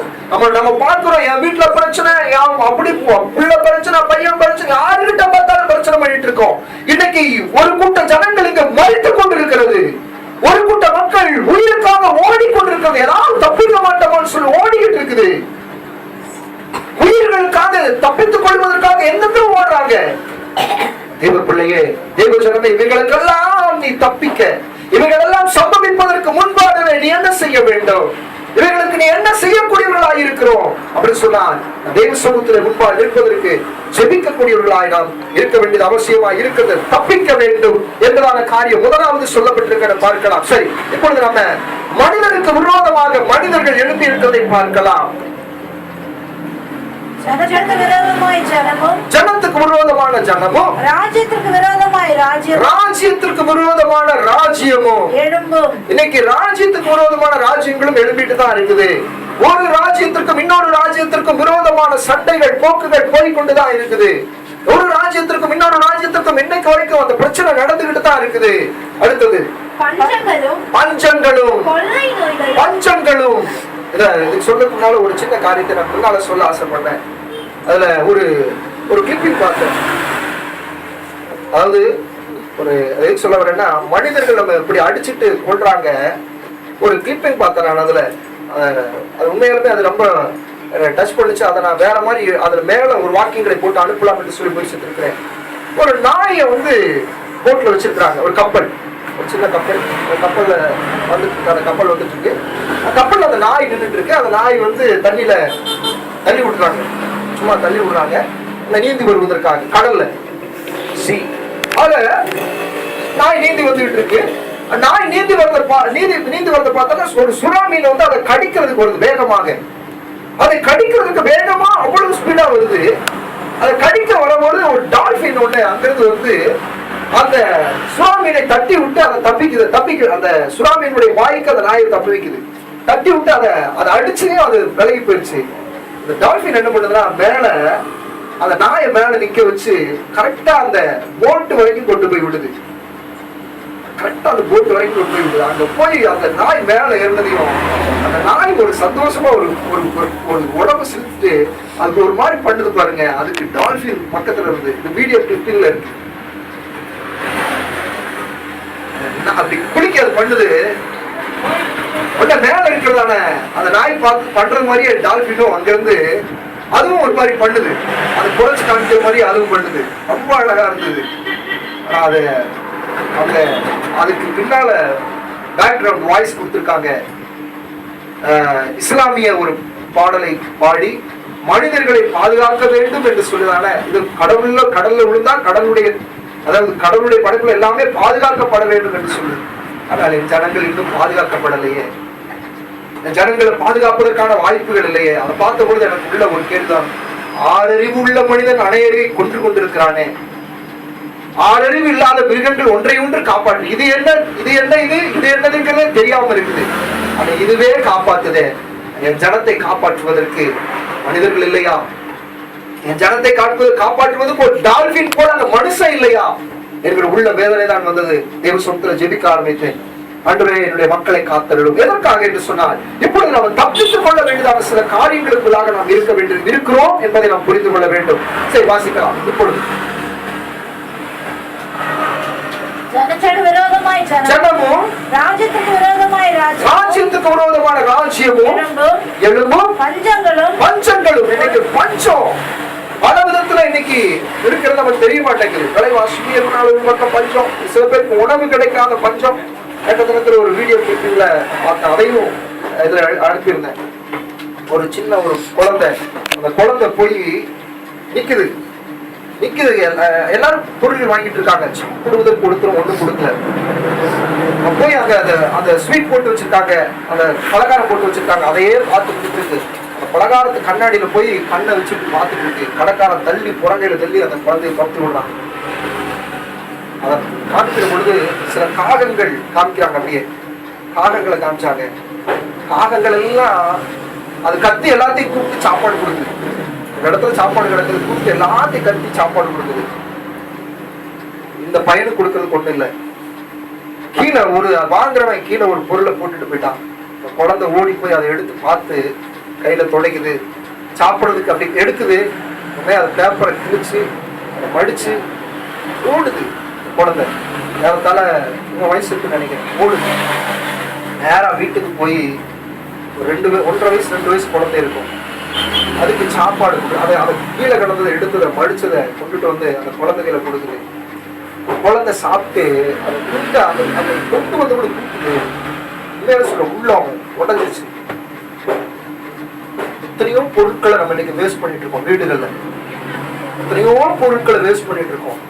நம்ம பார்க்கிறோம், என் வீட்டுல பிரச்சனை, அப்படி புள்ள பிரச்சனை, பையன் பிரச்சனை, யாருகிட்ட பார்த்தாலும் பிரச்சனை பண்ணிட்டு இருக்கோம். இன்னைக்கு ஒரு கூட்ட ஜனங்கள் இங்க மறித்துக் கொண்டிருக்கிறது. ஒரு கூட்ட மக்கள் உயிருக்காக ஓடிக்கொண்டிருக்கிறது. ஏதாவது தப்பிக்க மாட்டோம்னு சொல்லி ஓடிக்கிட்டு இருக்குது. உயிர்களுக்காக தப்பித்துக் கொள்வதற்காக எந்தெந்த ஓடுறாங்க. தேவ பிள்ளையே, தேவ ஜனமே, இவைகளுக்கெல்லாம் நீ தப்பிக்க, இவைகளெல்லாம் சம்பவிப்பதற்கு முன்பாகவே நீ என்ன செய்ய வேண்டும்? இவைகளுக்கு நீ என்ன செய்யக்கூடியவர்களாய் இருக்கிறோம் அப்படின்னு சொன்னால் தேவ சமூகத்தில் முன்பாக இருப்பதற்கு ஜெபிக்கக்கூடியவர்களாய் நாம் இருக்க வேண்டியது அவசியமாய் இருக்கிறது. தப்பிக்க வேண்டும் என்பதான காரியம் முதலாவது சொல்லப்பட்டிருக்க பார்க்கலாம். சரி, இப்பொழுது நம்ம மனிதனுக்கு விரோதமாக மனிதர்கள் எழுப்பி இருக்கிறதை பார்க்கலாம். ஜனத்துக்கு விரோதமான ஜனமும் ராஜ்யத்திற்கு விரோதமாய் ராஜ்யத்திற்கு விரோதமான ராஜ்யமும் எழும்பும். இன்னைக்கு ராஜ்யத்துக்கு விரோதமான ராஜ்யங்களும் எழும்பிட்டு தான் இருக்குது. ஒரு ராஜ்யத்திற்கும் இன்னொரு ராஜ்யத்திற்கும் விரோதமான சண்டைகள் போக்குகள் போய்கொண்டுதான் இருக்குது. ஒரு ராஜ்யத்திற்கும் இன்னொரு ராஜ்யத்திற்கும் இன்னைக்கு வரைக்கும் அந்த பிரச்சனை நடந்துகிட்டு தான் இருக்குது. அடுத்தது பஞ்சங்களும் பஞ்சங்களும். சொல்றதுனால ஒரு சின்ன காரியத்தை நான் முன்னால சொல்ல ஆசைப்பட்டேன். அதுல ஒரு கிளிப்பிங் பார்த்தேன். அதாவது ஒரு எதுக்கு சொல்ல வரேன்னா, மனிதர்கள் நம்ம இப்படி அடிச்சுட்டு கொள்றாங்க. ஒரு கிளிப்பிங் பார்த்தேன் நான். அதுல அது உண்மையாலுமே அது ரொம்ப டச் பண்ணிச்சு. அதை நான் வேற மாதிரி அதுல மேல ஒரு வாக்கியங்களை போட்டு அனுப்பலாம் என்று சொல்லி முடிச்சுட்டு இருக்கிறேன். ஒரு நாயை போட்ல வச்சிருக்கிறாங்க. ஒரு கப்பல், ஒரு சின்ன கப்பல், கப்பல்ல வந்துட்டு அந்த கப்பல் வந்துட்டு இருக்கு. கப்பல்ல அந்த நாய் நின்றுட்டு இருக்கு. அந்த நாய் தண்ணியில தள்ளி விட்டுறாங்க, சும்மா தள்ளி விடுறாங்க நீந்தி வருவதற்காக கடல்ல. நாய் நீந்தி வந்துட்டு இருக்கு. நாய் நீந்தி வரத பார்த்தா ஒரு சுறா மீன் அதை கடிக்கிறதுக்கு வருது வேகமாக. அதை கடிக்கிறதுக்கு வேகமா அவ்வளவு ஸ்பீடா வருது. அதை கடிக்க வரும்போது ஒரு டால்பின் ஒண்ணு அங்கிருந்து அந்த சுறா மீனை தட்டி விட்டு அதை தப்பிக்குது. அந்த சுறா மீனுடைய வாய்க்கு அந்த நாயை தப்பி வைக்குது. தட்டி விட்டு அதை அடிச்சுனே அது விலகி போயிடுச்சு. இந்த டால்பின் என்ன பண்ணுதுன்னா, மேல அந்த நாயை மேல நிக்க வச்சு கரெக்டா அந்த போட்டு வரைக்கும் கொண்டு போய் விடுது. கரெக்டா அந்த போட்டு வரைக்கும் கொண்டு போய் விடுது. அங்க போய் அந்த நாய் மேல ஏறினதையும் அந்த நாய் ஒரு சந்தோஷமா ஒரு உடம்பு செலுத்திட்டு அதுக்கு ஒரு மாதிரி பண்ணுது பாருங்க. அதுக்கு டால்பின் பக்கத்துல இருந்து இந்த வீடியோ கிளிப்பிங்ல இருக்கு. அப்படி குளிக்க அது பண்ணுது. மேல இருக்கிறதான அந்த நாய் பார்த்து பண்றது மாதிரியே டால்பினும் அங்கிருந்து அதுவும் ஒரு மாதிரி பண்ணுது. அது குறைச்சு காமிக்கிற மாதிரி அதுவும் பண்ணுது. ரொம்ப அழகா இருந்தது. அதுக்கு பின்னால பேக்ரவுண்ட் வாய்ஸ் கொடுத்திருக்காங்க. இஸ்லாமிய ஒரு பாடலை பாடி மனிதர்களை பாதுகாக்க வேண்டும் என்று சொல்லுதான. இது கடல்ல விழுந்தா கடவுளுடைய படைப்புல எல்லாமே பாதுகாக்கப்பட வேண்டும் என்று சொல்லுது. ஆனால் என் ஜனங்கள் இன்னும் பாதுகாக்கப்படலையே. ஜனங்களை பாதுகாப்பதற்கான வாய்ப்புகள் இல்லையே. அதை பார்த்த பொழுது எனக்கு உள்ள ஒரு கேள்விதான், ஆறறிவு உள்ள மனிதன் அனைவரை கொன்று கொண்டிருக்கிறானே, ஆறறிவு இல்லாத மிருகங்கள் ஒன்றை ஒன்று காப்பாற்று. இது என்னதுங்கிறதே தெரியாம இருக்குது. ஆனா இதுவே காப்பாத்துதே. என் ஜனத்தை காப்பாற்றுவதற்கு மனிதர்கள் இல்லையா? என் ஜனத்தை காப்பாற்றுவதற்கு ஒரு டால்பின் போல அந்த மனுஷன் இல்லையா என்கிற உள்ள வேதனை தான் வந்தது. தேவ சொந்தத்துல ஜெபிக்க ஆரம்பித்தேன். ஆண்டவரே, என்னுடைய மக்களை காத்தருளும். எதற்காக என்று சொன்னால், இப்பொழுது நாம் தப்பித்துக் கொள்ள வேண்டியதான சில காரியங்களுக்குள்ளாக நாம் இருக்கிறோம் என்பதை நாம் புரிந்து கொள்ள வேண்டும். சரி, வாசிக்கலாம். இப்பொழுது ஜனமும் ராஜ்யத்துக்கு விரோதமான ராஜ்யமும் எழும்பும். பஞ்சங்களும். இன்னைக்கு பஞ்சம் பல விதத்துல இன்னைக்கு இருக்கிறது நமக்கு தெரிய மாட்டேங்குது. விலைவாசி பக்கம் பஞ்சம், சில பேருக்கு உணவு கிடைக்காத பஞ்சம். தினத்துல ஒரு வீடியோ கிளிப்பிங்ல பார்த்தேன். அதையும் இதுல அனுப்பியிருந்தேன். ஒரு சின்ன ஒரு குழந்தை, அந்த குழந்தை போய் நிக்குது. எல்லாரும் பொருள் வாங்கிட்டு இருக்காங்க. கொடுத்தரும் ஒன்றும் கொடுக்கல. போய் அங்க அந்த ஸ்வீட் போட்டு வச்சிருக்காங்க, அந்த பலகாரம் போட்டு வச்சிருக்காங்க. அதையே பார்த்துட்டு இருக்கு. அந்த பலகாரத்து கண்ணாடியில போய் கண்ணை வச்சுட்டு பார்த்துட்டு இருக்கு. கடைக்காரன் தள்ளி புறங்கையில தள்ளி அந்த குழந்தைய பார்த்து விடுறான். அதை காமிக்கிற பொழுது சில காகங்கள் காமிக்கிறாங்க. அப்படியே காகங்களை காமிச்சாங்க. காகங்கள் எல்லாம் அது கத்தி எல்லாத்தையும் கூப்பிட்டு சாப்பாடு கொடுக்குது. ஒரு இடத்துல சாப்பாடு கிடக்குது, கூப்பிட்டு எல்லாத்தையும் கத்தி சாப்பாடு கொடுக்குது. இந்த பையனுக்கு கொடுக்கறதுக்கு ஒண்ணு இல்லை. கீழே ஒரு வாங்குறவன் கீழே ஒரு பொருளை போட்டுட்டு போயிட்டான். குழந்தை ஓடி போய் அதை எடுத்து பார்த்து கையில துடைக்குது, சாப்பிட்றதுக்கு அப்படி எடுக்குது. உடனே அதை பேப்பரை கிழிச்சு அதை மடிச்சு ஓடுது. குழந்தை ஏறத்தால உங்க வயசு இருக்குன்னு நினைக்கிறேன், ஓடுது. நேரா வீட்டுக்கு போய் ஒரு 1.5 வயசு 2 வயசு குழந்தை இருக்கும். அதுக்கு சாப்பாடு அதை கீழே கிடந்ததை எடுத்ததை மடிச்சதை கொண்டுட்டு வந்து அந்த குழந்தைகளை கொடுக்குது. குழந்தை சாப்பிட்டு அதை துண்டா அதை கொண்டு வந்து கூட கொடுக்குது. இல்லையா சொல்ல உள்ளம் உடஞ்சிருச்சு. எத்தனையோ பொருட்களை நம்ம இன்னைக்கு வேஸ்ட் பண்ணிட்டு இருக்கோம். வீடுகள்ல எத்தனையோ பொருட்களை வேஸ்ட் பண்ணிட்டு இருக்கோம்.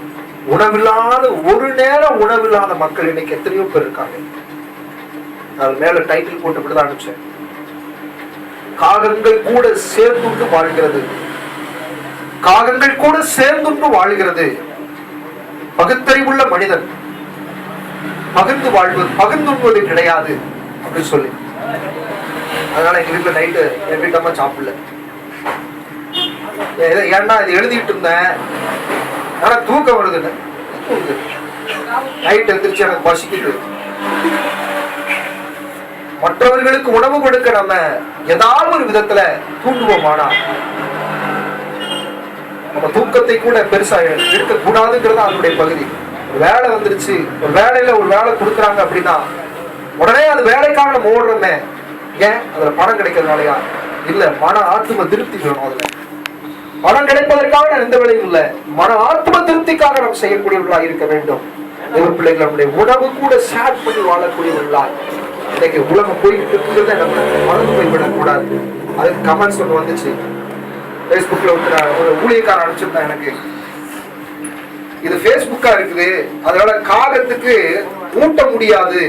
உணவில்லாத, ஒரு நேரம் உணவில்லாத மக்கள் இன்னைக்கு எத்தனையோ பேர் இருக்காங்க. அது மேல டைட்டில் போட்டு இப்படிதான் அனுப்பிச்சேன். காகங்கள் கூட சேர்ந்துண்டு வாழ்கிறது, காகங்கள் கூட சேர்ந்துண்டு வாழ்கிறது. பகுத்தறிவுள்ள மனிதன் பகிர்ந்து வாழ்வது, பகிர்ந்துண்பது கிடையாது அப்படின்னு சொல்லி. அதனால எங்க வீட்டுல நைட்டு என் வீட்டம்மா சாப்பிடல. ஏன்னா இது எழுதிட்டு இருந்தேன், ஆனா தூக்கம் வருதுன்னு நைட் எழுந்திரிச்சு எனக்கு பசிக்குது. மற்றவர்களுக்கு உணவு கொடுக்க நம்ம ஏதாவது ஒரு விதத்துல தூண்டுவோமானா நம்ம தூக்கத்தை கூட பெருசா எடுக்க கூடாதுங்கிறது அதனுடைய பகுதி. ஒரு வேலை வந்துருச்சு, ஒரு வேலையில ஒரு வேலை கொடுக்குறாங்க அப்படின்னா உடனே அது வேலைக்காக நம்ம ஓடுறோமே. ஏன்? அதுல பணம் கிடைக்கிறதுனாலயா? இல்ல, மன ஆத்ம திருப்தி வேணும். அதுல பணம் கிடைப்பதற்காக நான் எந்த வேலையும் இல்லை, மன ஆத்ம திருப்திக்காக நம்ம செய்யக்கூடியவர்களா இருக்க வேண்டும். ஒரு பிள்ளைகள் நம்முடைய உணவு கூட ஷேர் பண்ணி வாழக்கூடியவர்களா இன்னைக்கு உலகம் போயிட்டு இருக்கிறத நம்ம மறந்து போய்விடக் கூடாது. அதுக்கு கமெண்ட்ஸ் ஒன்று வந்துச்சு பேஸ்புக்ல. ஒரு ஊழியக்காரன் அனுப்பிச்சிருந்தான் எனக்கு, இது பேஸ்புக்கா இருக்குது அதனால காகத்துக்கு ஊட்ட முடியாது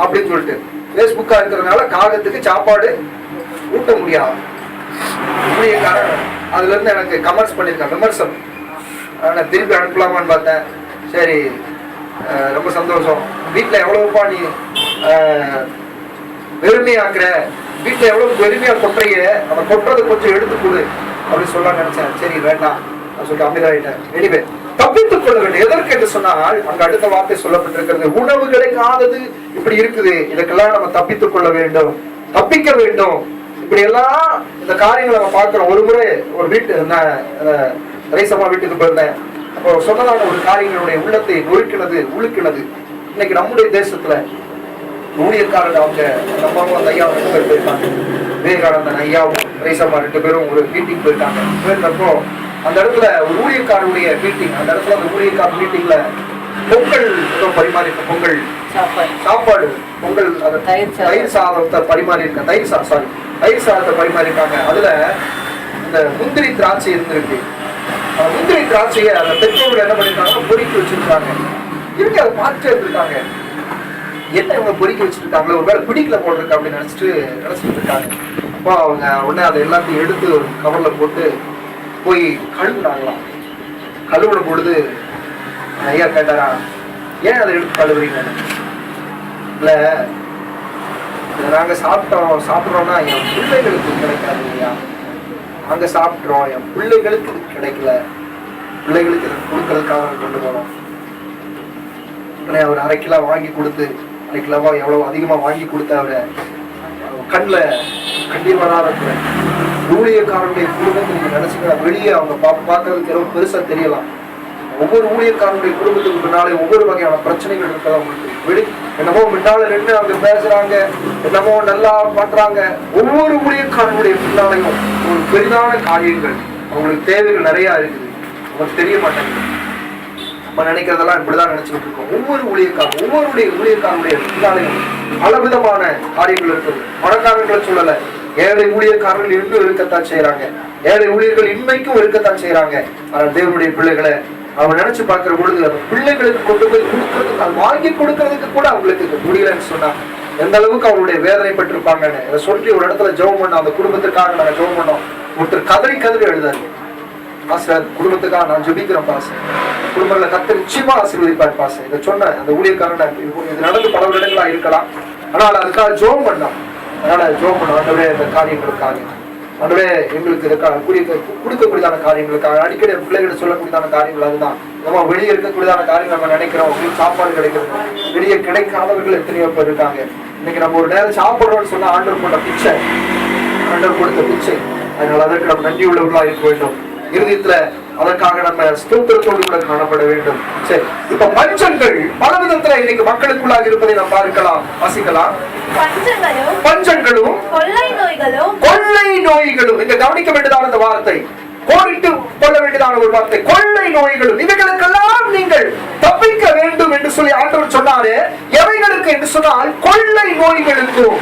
அப்படின்னு சொல்லிட்டு. பேஸ்புக்கா இருக்கிறதுனால காகத்துக்கு சாப்பாடு ஊட்ட முடியாது. ஊழியக்காரன் அதுல இருந்து எனக்கு கமெண்ட்ஸ் பண்ணிருக்கான், விமர்சனம். நான் திருப்பி அனுப்பலாமான்னு பார்த்தேன். சரி, ரொம்ப சந்தோஷம். வீட்டுல எவ்வளவுப்பா நீ வெறுமையாக்குற, வீட்டுல எவ்வளவு வெறுமையா கொட்டுறீங்க, அந்த கொட்டுறதை கொஞ்சம் எடுத்து கொடு அப்படின்னு சொல்ல நினைச்சேன். சரி வேண்டாம் நான் சொல்லிட்டு அமைதியாயிட்டேன். எனிவே, தப்பித்துக் கொள்ள வேண்டும். எதற்கு என்று சொன்னால் அங்க அடுத்த வார்த்தை சொல்லப்பட்டிருக்கிறது, உணவு கிடைக்காதது இப்படி இருக்குது, இதுக்கெல்லாம் நம்ம தப்பித்துக் கொள்ள வேண்டும், தப்பிக்க வேண்டும். இப்படி எல்லாம் இந்த காரியங்களை நம்ம பார்க்கிறோம். ஒரு முறை ஒரு வீட்டு ரைசம்மா வீட்டுக்கு போயிருந்தேன். அப்போ சொன்னதான ஒரு காரியங்களுடைய உள்ளத்தை நொறுக்கினது, உழுக்கினது. இன்னைக்கு நம்முடைய தேசத்துல ஊழியக்காரர்கள் அவங்க நம்ம அந்த ஐயா 2 பேர் போயிருக்காங்க. விவேகானந்தன் ஐயாவும் ரைசம்மா 2 பேரும் ஒரு மீட்டிங் போயிருக்காங்க. போயிருந்தப்போ அந்த இடத்துல ஒரு ஊழியக்காரருடைய மீட்டிங், அந்த இடத்துல அந்த ஊழியக்கார மீட்டிங்ல பொங்கல் பரிமாறி, பொங்கல் சாப்பாடு, பொங்கல் தயிர் சாதத்தை பரிமாறி இருக்க, தயிர் சாதத்தை பரிமாறிருக்காங்க. அதுல இந்த முந்திரி திராட்சை இருந்திருக்கு. முந்திரி திராட்சையை அந்த பெற்றோர்கள் என்ன பண்ணிருக்காங்க, பொறுக்கி வச்சிருக்காங்க. இருக்கு அதை பார்த்துட்டே இருந்திருக்காங்க. என்ன இவங்க பொறுக்கி வச்சிருக்காங்களோ, ஒரு வேலை பிடிக்கல போட்டிருக்க அப்படின்னு நினைச்சிட்டு இருக்காங்க. அப்போ அவங்க உடனே அதை எல்லாத்தையும் எடுத்து ஒரு கவர்ல போட்டு போய் கழுவுனாங்களாம். கழுவுன பொழுது ஐயா கேட்டாரா, ஏன் அதை எடுத்து கழுவுறீங்க? இல்ல, நாங்க சாப்பிட்றோம்னா என் பிள்ளைகளுக்கு கிடைக்காது இல்லையா, நாங்க சாப்பிட்றோம், என் பிள்ளைகளுக்கு இது கிடைக்கல, பிள்ளைகளுக்கு இதை கொடுக்கறதுக்காக கொண்டு போறோம். உடனே அவர் 1/2 கிலோ வாங்கி கொடுத்து, 1/2 கிலோவா எவ்வளவு அதிகமா வாங்கி கொடுத்து அவரை கண்ணில் கண்ணீர் வராத ஊழியக்காரனுடைய குடும்பத்தை நீங்க நினைச்சுக்க. வெளியே அவங்க பார்க்கறதுக்கு எவ்வளவு பெருசா தெரியலாம். ஒவ்வொரு ஊழியக்காரனுடைய குடும்பத்துக்கு முன்னாலே ஒவ்வொரு வகையான பிரச்சனைகள் இருக்கிறதா உங்களுக்கு. என்னமோ முன்னால நின்று அவங்க பேசுறாங்க, என்னமோ நல்லா பண்றாங்க. ஒவ்வொரு ஊழியக்காரனுடைய முன்னாலையும் ஒரு பெரிதான காரியங்கள், அவங்களுக்கு தேவைகள் நிறைய இருக்குது, அவங்களுக்கு தெரிய மாட்டேங்குது. நம்ம நினைக்கிறதெல்லாம் இப்படிதான் நினைச்சுட்டு இருக்கோம். ஒவ்வொரு ஊழியக்காரனுடைய முன்னாலையும் பலவிதமான காரியங்கள் இருக்குது. பணக்காரர்களை சொல்லல, ஏழை ஊழியக்காரர்கள் இன்னும் இருக்கத்தான் செய்யறாங்க, ஏழை ஊழியர்கள் இன்மைக்கும் இருக்கத்தான் செய்யறாங்க. ஆனால் தேவனுடைய பிள்ளைகளை அவங்க நினைச்சு பார்க்கிற பொழுது அந்த பிள்ளைகளுக்கு கொண்டு போய் கொடுக்கறதுக்கு, அது வாங்கி கொடுக்கறதுக்கு கூட அவங்களுக்கு முடியலன்னு சொன்னா எந்த அளவுக்கு அவங்களுடைய வேதனை பட்டிருப்பாங்கன்னு அதை சொல்லி ஒரு இடத்துல ஜெபம் பண்ணோம். அந்த குடும்பத்திற்காக நாங்கள் ஜெபம் பண்ணோம். ஒருத்தர் கதறி எழுதாரு, பாஸ்டர் குடும்பத்துக்காக நான் ஜெபிக்கிறேன் பாஸ்டர், குடும்பங்களை கர்த்தர் நிச்சயமா ஆசீர்வதிப்பார் பாஸ்டர். இதை சொன்ன அந்த ஊழியக்காரன் இது நடந்து பல வருடங்களா இருக்கலாம், ஆனால் அதுக்காக ஜெபம் பண்ணோம். அதனால ஜெபம் பண்ணோம், ஆண்டவரே இந்த காரியங்களுக்காக அதுவே எங்களுக்கு கொடுக்கக்கூடியதான காரியங்களுக்காக அடிக்கடி பிள்ளைகளை சொல்லக்கூடியதான காரியங்கள் அதுதான். நம்ம வெளியே இருக்கக்கூடியதான காரியம் நம்ம நினைக்கிறோம், சாப்பாடு கிடைக்கிறது, வெளியே கிடைக்காதவர்கள் எத்தனையோ பேர் இருக்காங்க. இன்னைக்கு நம்ம ஒரு நேரம் சாப்பிடுறோம்னு சொன்னா ஆண்டவர் போட்ட பிச்சை, ஆண்டவர் கொடுத்த பிச்சை. அதனால அதற்கு நம்ம நன்றி உள்ளவர்களா இருக்க வேண்டும். இறுதியத்துல அதற்காக நம்ம ஸ்தோத்திரத்தோடு கூட காணப்பட வேண்டும். சரி, இப்ப பஞ்சங்கள் பல விதத்துல இன்னைக்கு மக்களுக்குள்ளாக இருப்பதை நாம் பார்க்கலாம், வாசிக்கலாம். பஞ்சங்களும் கொள்ளை நோய்களும், இங்க கவனிக்க வேண்டியதான இந்த வார்த்தை, கோடிட்டு கொள்ள வேண்டியதான ஒரு வார்த்தை, கொள்ளை நோய்களும், இவைகளுக்கெல்லாம் நீங்கள் தப்பிக்க வேண்டும் என்று சொல்லி ஆண்டவர் சொன்னாரு. எவைகளுக்கு என்று சொன்னால் கொள்ளை நோய்களுக்கும்.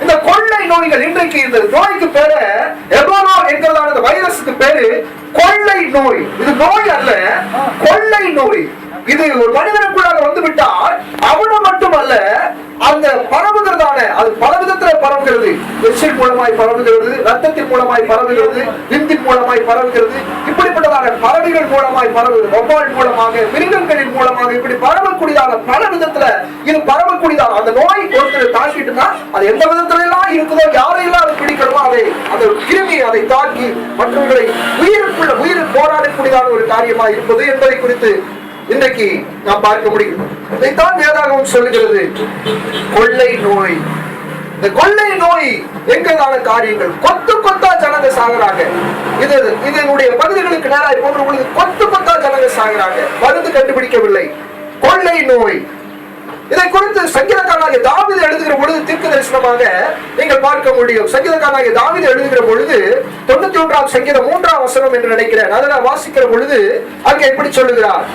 இந்த கொள்ளை நோய்கள், இன்றைக்கு இந்த நோய்க்கு பேரு எபோலா என்கிறதான இந்த வைரஸுக்கு பேரு கொள்ளை நோய். இது நோய் அல்ல, கொள்ளை நோய். இது ஒரு மனிதனுக்குள்ளாக வந்து விட்டால் அவனு மட்டுமல்ல, அந்த பரவுகிறதான அது பல விதத்துல பரவுகிறது. எச்சில் மூலமாய் பரவுகிறது, ரத்தத்தின் மூலமாய் பரவுகிறது, விந்தின் மூலமாய் பரவுகிறது. இப்படிப்பட்டதாக பறவைகள் மூலமாய் பரவுகிறது, வௌவால் மூலமாக, மிருகங்களின் மூலமாக, இப்படி பரவக்கூடியதான பல விதத்துல இது பரவக்கூடியதான அந்த நோய் ஒருத்தர் தாக்கிட்டுனா அது எந்த விதத்துல எல்லாம் இருக்குதோ, யாரையெல்லாம் அது பிடிக்கிறதோ அதை அந்த கிருமி அதை தாக்கி மற்றவர்களை உயிர் போராடக்கூடியதான ஒரு காரியமா இருப்பது என்பதை குறித்து இன்றைக்கு நாம் பார்க்க முடியும். இதைத்தான் வேதாகமம் சொல்லுகிறது, கொள்ளை நோய். இந்த கொள்ளை நோய் எங்கதான காரியங்கள், கொத்து கொத்தா ஜனங்க சாகுறாங்க. இதனுடைய பகுதிகளுக்கு நேராக போன்ற பொழுது கொத்து கொத்தா ஜனங்க சாகுறாங்க, மருந்து கண்டுபிடிக்கவில்லை. கொள்ளை நோய், இதை குறித்து சங்கீதக்காரனாகிய தாவீது எழுதுகிற பொழுது தீர்க்க தரிசனமாக நீங்கள் பார்க்க முடியும். சங்கீதக்காரனாகிய தாவீது எழுதுகிற பொழுது 91ஆம் சங்கீதம் 3ஆம் வசனம் என்று நினைக்கிறேன், அதை நான் வாசிக்கிற பொழுது அங்கே எப்படி சொல்லுகிறார்?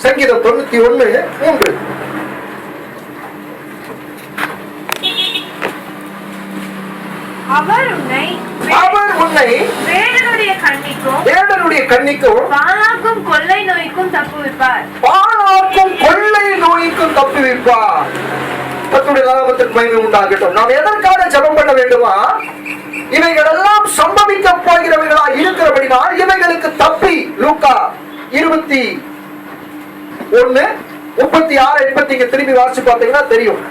சங்கீதம் 91:3. அவர் உன்னை வேடனுடைய கண்ணிக்கும் பாழாக்கும் கொள்ளை நோய்க்கும் தப்புவிப்பார். கர்த்தருடைய நாமத்திற்கு மகிமை உண்டாகட்டும். நாம் எதற்காக ஜெபம் பண்ண வேண்டுமா? இவைகள் எல்லாம் சம்பவிக்க போகிறவைகளா இருக்கிறபடினால் இவைகளுக்கு தப்பி, லூக்கா 21:36 திரும்பி வாசிச்சு பார்த்தீங்கன்னா தெரியும்.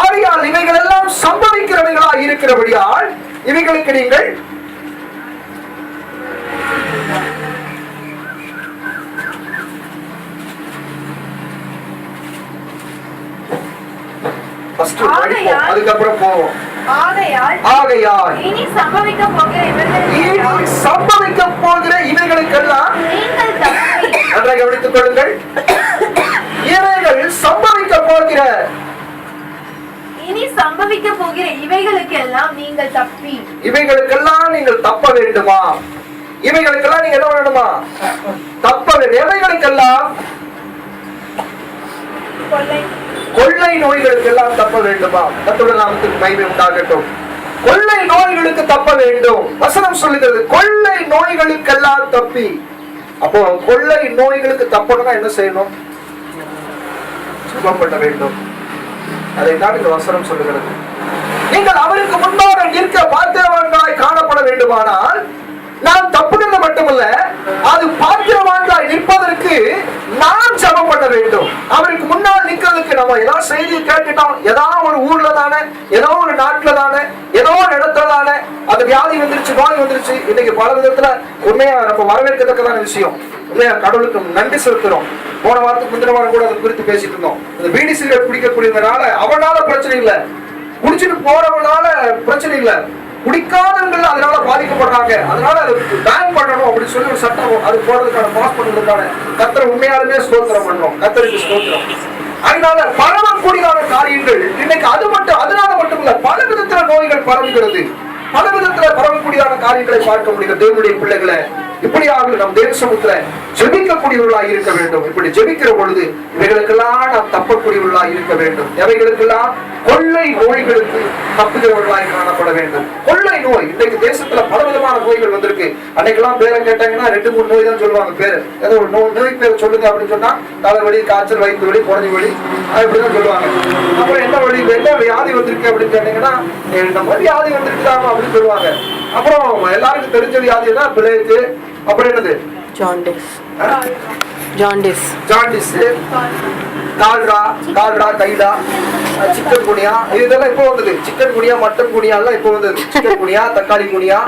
ஆகையால் இவைகள் எல்லாம் சம்பவிக்கிறவைகளா இருக்கிறபடியால் இவைகளுக்கு நீங்கள் அதுக்கப்புறம் போவோம். ஆகையால் இனி சம்பவிக்க போகிற இவைகளுக்கெல்லாம் நன்றாக கவனித்துக் கொள்ளுங்கள். இவைகள் சம்பவிக்க போகிற இவைகளுக்கெல்லாம் நீங்கள் தப்ப வேண்டுமா? இவைகளுக்கெல்லாம் நீங்க என்ன வேண்டுமா? தப்ப வேண்டும். எவைகளுக்கெல்லாம்? கொள்ளை நோய்களுக்கு எல்லாம் தப்ப வேண்டுமா? கர்த்தருடைய நாமத்துக்கு மகிமை உண்டாகட்டும். கொள்ளை நோய்களுக்கு தப்ப வேண்டும். வசனம் சொல்லுகிறது, கொள்ளை நோய்களுக்கெல்லாம் தப்பி. அப்போ கொள்ளை நோய்களுக்கு தப்பணும்னா என்ன செய்யணும்? ஜெபம் பண்ண வேண்டும். அதைத்தான் இந்த வசனம் சொல்லுகிறது. நீங்கள் அவருக்கு முன்பாக நிற்க பாத்திரவான்களாய் காணப்பட வேண்டுமானால் நாம் தப்புகிறது மட்டுமல்ல, அது பாத்திரவான்களாய் நிற்பதற்கு நாம் ஜெபம் பண்ண வேண்டும். அவருக்கு முன்னால் நிற்கிறதுக்கு நம்ம ஏதாவது செய்தி கேட்டுட்டோம், ஏதாவது ஒரு ஊர்ல தானே, ஏதோ ஒரு நாட்டுல தானே, ஏதோ ஒரு இடத்துல தானே அந்த வியாதி வந்துருச்சு, நோய் வந்துருச்சு. இன்னைக்கு பல விதத்துல உண்மையா நம்ம வரவேற்கத்தக்கதான விஷயம். உண்மையா கடவுளுக்கு நன்றி செலுத்துறோம். போன வாரத்துக்கு முந்தின வாரம் கூட அதை குறித்து பேசிட்டு இருந்தோம். இந்த பீடி சிகரெட் குடிக்கக்கூடியதுனால அவனால பிரச்சனை இல்லை, குடிச்சிட்டு போறவனால பிரச்சனை இல்லை, குடிக்காதவர்கள் அதனால பாதிக்கப்படுறாங்க. அதனால அதுக்கு பேன் பண்ணணும் அப்படின்னு சொல்லி ஒரு சட்டம் அது போடுறதுக்கான பாஸ் பண்ணுறதுக்கான கர்த்தரை உண்மையாலுமே ஸ்தோத்திரம் பண்றோம். கர்த்தருக்கு ஸ்தோத்திரம். அதனால பரவக்கூடியதான காரியங்கள் இன்னைக்கு அதனால மட்டும் இல்ல, பல விதத்துல நோய்கள் பரவுகிறது, பல விதத்துல பரவக்கூடியதான காரியங்களை பார்க்க முடியும். தேவனுடைய பிள்ளைகளை இப்படியாக நம் தேவ சமூகத்துல ஜெபிக்கக்கூடியவர்களாக இருக்க வேண்டும். இப்படி ஜெபிக்கிற பொழுது இவைகளுக்கெல்லாம் நாம் தப்பக்கூடியவர்களாக இருக்க வேண்டும். எவைகளுக்கெல்லாம்? கொள்ளை நோய்களுக்கு தப்புகிறவர்களாக காணப்பட வேண்டும். கொள்ளை நோய் இன்றைக்கு தேசத்துல பல விதமான நோய்கள் வந்திருக்கு. அன்னைக்கெல்லாம் பேரை கேட்டாங்கன்னா 2-3 நோய் தான் சொல்லுவாங்க. பேரு ஏதோ ஒரு நோய் பேர் சொல்லுங்க அப்படின்னு சொன்னா தலைவலி, காய்ச்சல், வயிற்று வலி, குழந்தை வலி, அப்படிதான் சொல்லுவாங்க. அப்புறம் என்ன வலி, என்ன வியாதி வந்திருக்கு அப்படின்னு கேட்டீங்கன்னா இந்த மாதிரி வியாதி வந்திருக்குதாமா அப்படின்னு சொல்லுவாங்க. அப்புறம் எல்லாருக்கும் தெரிஞ்ச வியாதி தான் பிள்ளைக்கு. அப்புறம் என்னது? ஜாண்டிஸ், கால்ரா, தைலா, சிக்கன் குனியா இதெல்லாம் இப்போ வந்தது. சிக்கன் குனியா, மட்டன் குனியா எல்லாம் இப்போ வந்தது. சிக்கன் குனியா, தக்காளி குனியா,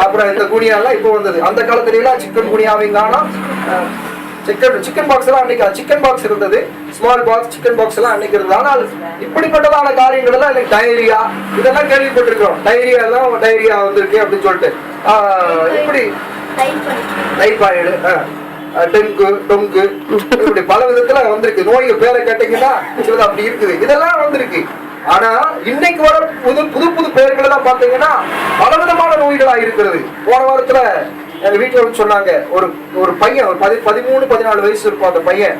அப்புறம் இந்த குனியா எல்லாம் இப்போ வந்தது. அந்த காலத்துல எல்லாம் சிக்கன் குனியாவிங்கானா சிக்கன் பாக்ஸ் எல்லாம் அன்னைக்கு சிக்கன் பாக்ஸ் இருந்தது, ஸ்மால் பாக்ஸ் சிக்கன் பாக்ஸ் எல்லாம் அன்னைக்கு இருந்தது. ஆனால் இப்படிப்பட்டதான காரியங்கள் எல்லாம் இன்னைக்கு டயரியா இதெல்லாம் கேள்விப்பட்டிருக்கிறோம். டயரியா வந்திருக்கு அப்படின்னு சொல்லிட்டு இப்படி டைபாய்டு, டொங்கு இப்படி பல விதத்துல வந்திருக்கு. நோய்கள் பேரை கேட்டீங்கன்னா அப்படி இருக்குது, இதெல்லாம் வந்திருக்கு. ஆனா இன்னைக்கு வர புது புது பேர்கள் எல்லாம் பாத்தீங்கன்னா பலவிதமான நோய்களா இருக்கிறது. போன வாரத்துல எங்க வீட்டுல வந்து சொன்னாங்க, ஒரு பையன் ஒரு 13-14 வயசு இருக்கும் அந்த பையன்.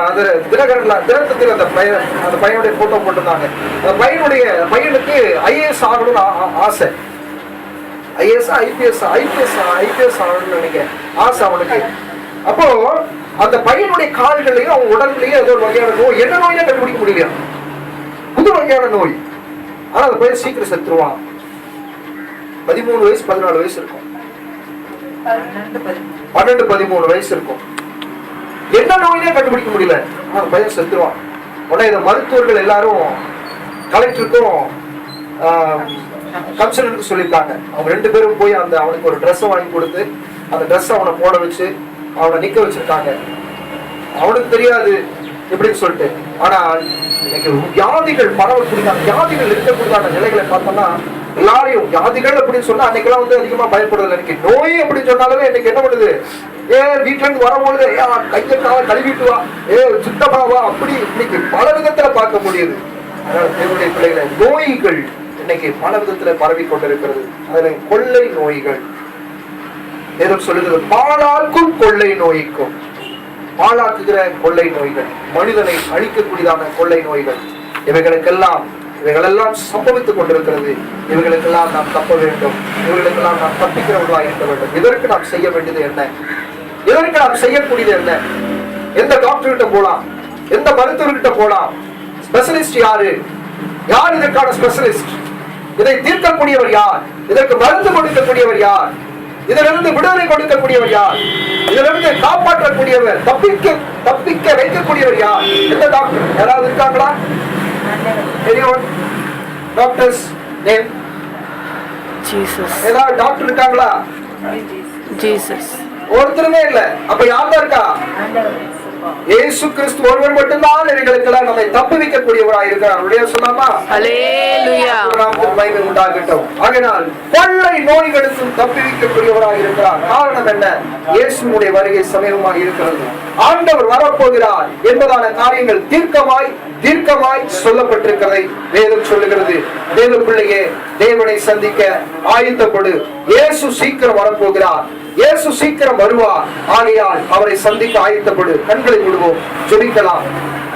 அந்த தினத்துக்கு அந்த பையனுடைய போட்டோ போட்டிருந்தாங்க. அந்த பையனுக்கு IAS ஆகணும்னு ஆசை. IAS IPS ஆகணும்னு நினைக்கிறேன் ஆசை அவனுக்கு. அப்போ அந்த பையனுடைய கால்களையும் அவன் உடம்புலயும் ஏதோ ஒரு வகையான நோய், என்ன நோய்னா கண்டுபிடிக்க முடியல, புது வகையான நோய். ஆனா அந்த பையன் சீக்கிரம் செத்துருவான். 13 வயசு 14 வயசு இருக்கும், 12-13 வயசு இருக்கும். என்ன நோயினே கண்டுபிடிக்க முடியல, அந்த பையன் செத்துருவான். உடனே இந்த மருத்துவர்கள் எல்லாரும் கலெக்டருக்கும் கமிஷனருக்கு சொல்லியிருக்காங்க. அவங்க 2 பேரும் போய் அவனுக்கு ஒரு ட்ரெஸ் வாங்கி கொடுத்து அந்த ட்ரெஸ் அவனை போட வச்சு அவனை நிக்க வச்சிருக்காங்க. அவனுக்கு தெரியாது எப்படின்னு சொல்லிட்டு. ஆனா இன்னைக்கு வியாதிகள் பரவக்கூடியதான வியாதிகள் இருக்கக்கூடியதான நிலைகளை பார்த்தோம்னா எல்லாரையும் வியாதிகள் அப்படின்னு சொன்னா அன்னைக்கெல்லாம் வந்து அதிகமா பயப்படுறது. எனக்கு நோய் அப்படின்னு சொன்னாலுமே இன்னைக்கு என்ன பண்ணுது, வீட்டுல இருந்து வரும்பொழுது கையை கால கழுவிட்டு வா, சுத்தமாவா, அப்படி இன்னைக்கு பல விதத்துல பார்க்க முடியுது. என்னுடைய பிள்ளைகளை நோய்கள் இன்னைக்கு பல விதத்துல பரவி கொண்டிருக்கிறது. அதுல கொள்ளை நோய்கள் ஏதோ சொல்லுகிறது, பாழாக்கும் கொள்ளை நோய்க்கும், பாழாக்குகிற கொள்ளை நோய்கள், மனிதனை அழிக்கக்கூடியதான கொள்ளை நோய்கள், இவைகளெல்லாம் சம்பவித்துக் கொண்டிருக்கிறது. இவைகளுக்கெல்லாம் நாம் தப்ப வேண்டும், இவைகளுக்கெல்லாம் நாம் தப்பிக்கிறவர்களாக இருக்க வேண்டும். இதற்கு நாம் செய்ய வேண்டியது என்ன, இதற்கு நாம் செய்யக்கூடியது என்ன? எந்த டாக்டர் கிட்ட போலாம், எந்த மருத்துவர்கிட்ட போலாம்? ஸ்பெஷலிஸ்ட் யாரு? யார் இதற்கான ஸ்பெஷலிஸ்ட்? இதை தீர்க்கக்கூடியவர் யார்? இதற்கு மருந்து கொடுக்கக்கூடியவர் யார்? இதிலிருந்து விடுதலை கொடுக்கக்கூடியவர் யார்? இதிலிருந்து காப்பாற்றக்கூடியவர், தப்பிக்க வைக்கக்கூடியவர் யார்? எந்த டாக்டர்? யாராவது இருக்காங்களா? Doctors name? ஏதாவது டாக்டர் இருக்காங்களா? ஜீசஸ். ஒருத்தருமே இல்ல. அப்ப யார்தான் இருக்கா? இயேசு கிறிஸ்து ஒருவர் மட்டும்தான் எங்களுக்கெல்லாம் நம்மை தப்புவிக்கக்கூடியவராக இருக்கிறார். சொல்லாமா? ஹல்லேலூயா. மகிமை உண்டாகட்டும். ஆகையால் கொள்ளை நோய்களுக்கும் தப்புவிக்கக்கூடியவராக இருக்கிறார். காரணம் என்ன? இயேசுவுடைய வருகை சமீபமாக இருக்கிறது. ஆண்டவர் வரப்போகிறார் என்பதான காரியங்கள் தீர்க்கமாய் சொல்லப்பட்டிருக்கிறதை வேதம் சொல்லுகிறது. தேவ பிள்ளையே, தேவனை சந்திக்க ஆயத்தப்படு. இயேசு சீக்கிரம் வரப்போகிறார். இயேசு சீக்கிரம் வருவார். ஆகையால் அவரை சந்திக்க ஆயத்தப்படு. கண்களை மூடுவோம், ஜெபிக்கலாம்.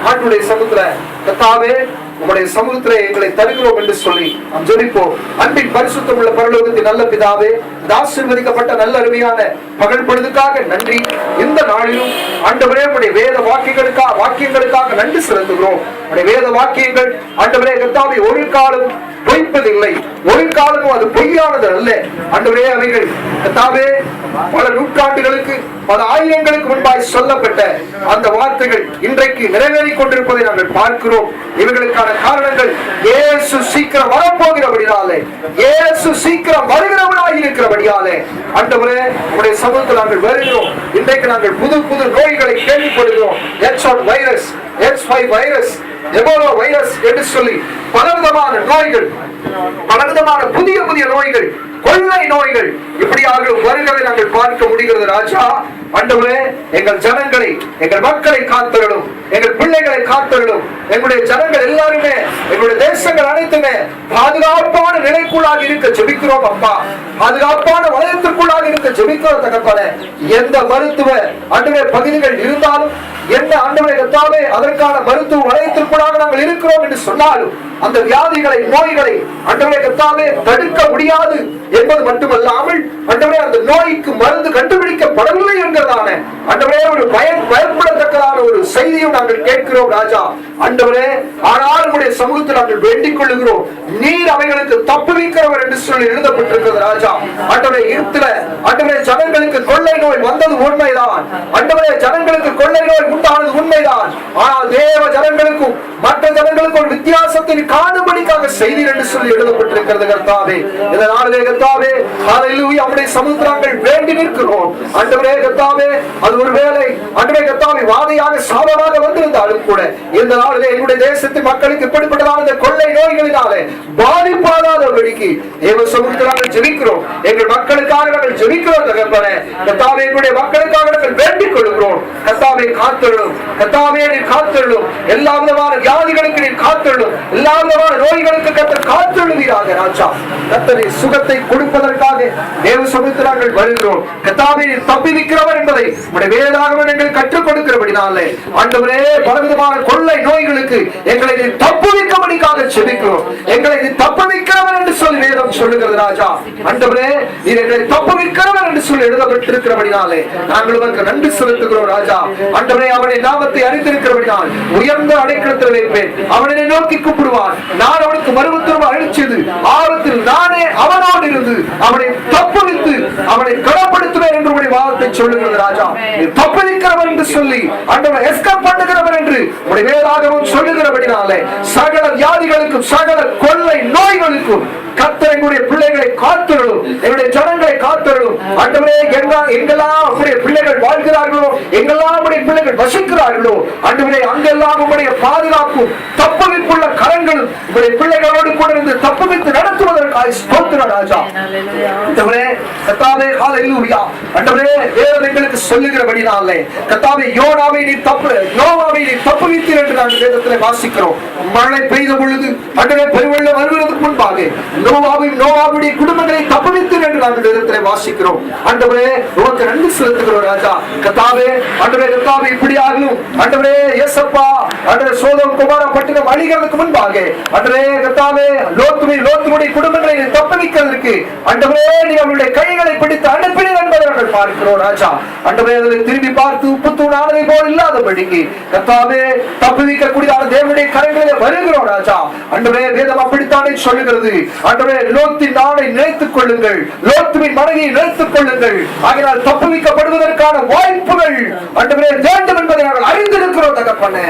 ஆண்டவருடைய சமூகத்துல, கர்த்தாவே உம்முடைய சமூகத்திலே எங்களை தருகிறோம் என்று சொல்லி நாம் ஜெபிப்போம். அன்பின் பரிசுத்தம் உள்ள பரலோகத்தின் நல்ல பிதாவே, ஆசீர்வதிக்கப்பட்ட நல்ல அருமையான பகல் பொழுதுக்காக நன்றி. இந்த நாளிலும் ஆண்டவரே உம்முடைய வேத வாக்கியங்களுக்காக நன்றி செலுத்துகிறோம். உம்முடைய வேத வாக்கியங்கள் ஆண்டவரே கர்த்தாவே ஒரு காலம் பொய்ப்பதில்லை, ஒரு காலமும் அது பொய்யானது அல்ல. ஆண்டவரே அவைகள் கர்த்தாவே பல நூற்றாண்டுகளுக்கு பல ஆயிரங்களுக்கு முன்பாய் சொல்லப்பட்ட அந்த வார்த்தைகள் இன்றைக்கு நிறைவேறிக் கொண்டிருப்பதை நாங்கள் பார்க்கிறோம். இவர்களுக்கான காரணங்கள் இயேசு சீக்கிரம் வரப்போகிறபடியாலே, இயேசு சீக்கிரம் வருகிறவனாக இருக்கிறபடியாலே ஆண்டவரே உம்முடைய சமூகத்தில் நாங்கள் வருகிறோம். இன்றைக்கு நாங்கள் புது புது நோய்களை கேள்விப்படுகிறோம். H1 virus, H5 virus, Ebola virus என்று சொல்லி பலவிதமான நோய்கள், பலவிதமான புதிய நோய்கள், கொள்ளை நோய்கள் இப்படியாக வருகிறதை நாங்கள் பார்க்க முடிகிறது. ராஜா ஆண்டவரே, எங்கள் ஜனங்களை, எங்கள் மக்களை காத்தருளும், எங்கள் பிள்ளைகளை காத்தருளும். எங்களுடைய ஜனங்கள் எல்லாருமே, எங்களுடைய தேசங்கள் அனைத்துமே பாதுகாப்பான நிலைக்குள்ளாக இருக்க ஜெபிக்கிறோம் அப்பா. பாதுகாப்பான வலயத்திற்குள்ளாக இருக்க ஜெபிக்கிறோம் தகப்பனே. எந்த மருத்துவ ஆண்டவரே பகுதிகள் இருந்தாலும், எந்த ஆண்டவரே கர்த்தாவே அதற்கான மருத்துவ வலயத்திற்குள்ளாக நாங்கள் இருக்கிறோம் என்று சொன்னாலும் அந்த வியாதிகளை நோய்களை ஆண்டவரே கர்த்தாவே தடுக்க முடியாது என்பது மட்டுமல்லாமல் ஆண்டவரே அந்த நோய்க்கு மருந்து கண்டுபிடிக்கப்படவில்லை என்கிறதான ஆண்டவரே ஒரு பயப்படத்தக்கதான ஒரு செய்தியும் நாங்கள் கேட்கிறோம் ராஜா. ஆண்டவரே ஆனால் உங்களுடைய சமூகத்தில் நாங்கள் வேண்டிக் கொள்ளுகிறோம், நீர் அவைகளுக்கு தப்புவிக்கிறவர் என்று சொல்லி எழுதப்பட்டிருக்கிறது ராஜா. ஆண்டவரே இருத்துல ஆண்டவரே ஜனங்களுக்கு கொள்ளை நோய் வந்தது உண்மைதான், ஆண்டவரே ஜனங்களுக்கு கொள்ளை நோய் உண்டானது உண்மைதான். ஆனால் தேவ ஜனங்களுக்கும் மற்ற ஜனங்களுக்கும் ஒரு வித்தியாசத்தை காணும்படிக்காக செய்தீர் என்று சொல்லி எழுதப்பட்டிருக்கிறது கர்த்தாவே. இந்த நாளிலே கர்த்தாவே ஹல்லேலூயா உம்முடைய சமூகத்தில் நாங்கள் வேண்டி நிற்கிறோம் ஆண்டவரே கர்த்தாவே. அது ஒருவேளை ஆண்டவரே கர்த்தாவே வாதையாக சாபமாக வந்திருந்தாலும் கூட இந்த நாளிலே எங்களுடைய தேசத்தின் மக்களுக்கு இப்படிப்பட்டதான இந்த கொள்ளை நோய்களினாலே பாதிப்பாகாதபடிக்கு தேவ சமூகத்தில் நாங்கள் ஜெபிக்கிறோம். எங்கள் மக்களுக்காக நாங்கள் ஜெபிக்கிறோம் தகப்பனே. கர்த்தாவே எங்களுடைய மக்களுக்காக நாங்கள் வேண்டிக் கொள்கிறோம். கர்த்தாவே காத்தருளும், கர்த்தாவே நீர் காத்தருளும், எல்லா விதமான வியாதிகளுக்கு நீர் காத்தருளும், எல்லா விதமான நோய்களுக்கு கர்த்தர் காத்தருளுவீராக ராஜா. கர்த்தரை சுகத்தை கொடுப்பதற்காக தேவ சமூகத்தில் நாங்கள் வருகிறோம். கர்த்தாவே நீர் தப்புவிக்கிறவர் என்பதை உம்முடைய வேதாகமம் எங்களுக்கு கற்றுக் கொடுக்கிறபடினாலே ஆண்டவரே பலவிதமான கொள்ளை நோய்களுக்கு எங்களை நீர் தப்புவிக்கும்படிக்காக ஜெபிக்கிறோம். எங்களை நீர் தப்புவிக்கிறவர் என்று சொல்லி வேதம் சொல்லுகிறது ராஜா. ஆண்டவரே நீர் எங்களை தப்புவிக்கிறவர் என்று சொல்லி எழுதப்பட்டிருக்கிறபடினாலே நாங்கள் உமக்கு நன்றி செலுத்துகிறோம் ராஜா. ஆண்டவரே அவனை நாமத்தை அறிந்திருக்கிறபடினால் உயர்ந்த அடைக்கலத்தில் வைப்பேன், அவனை நோக்கி கூப்பிடுவான், நான் அவனுக்கு மறுபத்திரம் அழிச்சது ஆபத்தில் நானே அவனோடு இருந்து அவனை தப்புவித்து அவனை கனப்படுத்துவேன் என்று உடைய வாதத்தை சொல்லுகிறது ராஜா. தப்புவிக்கிறவர் என்று சொல்லி ஆண்டவரை எஸ்கேப் பண்ணுகிறவர் என்று உடைய வேதாகமம் சொல்லுகிறபடினாலே சகல வியாதிகளுக்கும் சகல கொள்ளை நோய்களுக்கும் கர்த்தர் எங்களுடைய பிள்ளைகளை காத்தருளும், எங்களுடைய ஜனங்களை காத்தருளும். ஆண்டவரே எங்கெல்லாம் உங்களுடைய பிள்ளைகள் வாழ்கிறார்களோ, எங்கெல்லாம் உங்களுடைய பிள்ளைகள் வசிக்கிறார்களோ ஆண்டவரே அங்கெல்லாம் உங்களுடைய பாதுகாப்பும் தப்புவிப்புள்ள கரங்களும் உங்களுடைய பிள்ளைகளோடு கூட இருந்து தப்புவித்து நடத்துவதற்காக ஸ்தோத்திரம் ராஜா. ஆண்டவரே கர்த்தாவே ஹல்லேலூயா. ஆண்டவரே வேதம் எங்களுக்கு சொல்லுகிறபடினாலே கர்த்தாவே நோவாவை நீர் தப்புவித்தீர் என்று நாங்கள் வேதத்திலே வாசிக்கிறோம். மழை பெய்த பொழுது ஆண்டவரே பெருவெள்ளம் வருவதற்கு முன்பாக நோவாவுடைய குடும்பங்களை தப்புவித்தீர் என்று நாங்கள் வேதத்திலே வாசிக்கிறோம். ஆண்டவரே உமக்கு நன்றி செலுத்துகிறோம் ராஜா. கர்த்தாவே ஆண்டவரே கர்த்தாவே இப்படியாகலும் ஆண்டவரே இயேசப்பா ஆண்டவரே சோதோம் குமாரா பட்டணம் அழிகிறதுக்கு முன்பாக ஆண்டவரே கர்த்தாவே லோத்துடைய குடும்பங்களை தப்புவிக்கிறதற்கு ஆண்டவரே நீர் அவருடைய கைகளை பிடித்து அனுப்பினீர் என்பதை நாங்கள் பார்க்கிறோம் ராஜா. ஆண்டவரே அதை திரும்பி பார்த்து உப்புத்தூணானதை போல் இல்லாதபடிக்கு கர்த்தாவே தப்புவிக்கக்கூடிய தேவனுடைய கரங்களிலே வருகிறோம் ராஜா. ஆண்டவரே வேதம் அப்படித்தானே சொல்லுகிறது. ஆண்டவரே லோத்தின் நாளை நினைத்துக் கொள்ளுங்கள், லோத்துவின் மனைவியை நினைத்துக் கொள்ளுங்கள், ஆகையால் தப்புவிக்கப்படுவதற்கான வாய்ப்புகள் ஆண்டவரே வேண்டும் என்பதை நாங்கள் அறிந்திருக்கிறோம் தகப்பனே.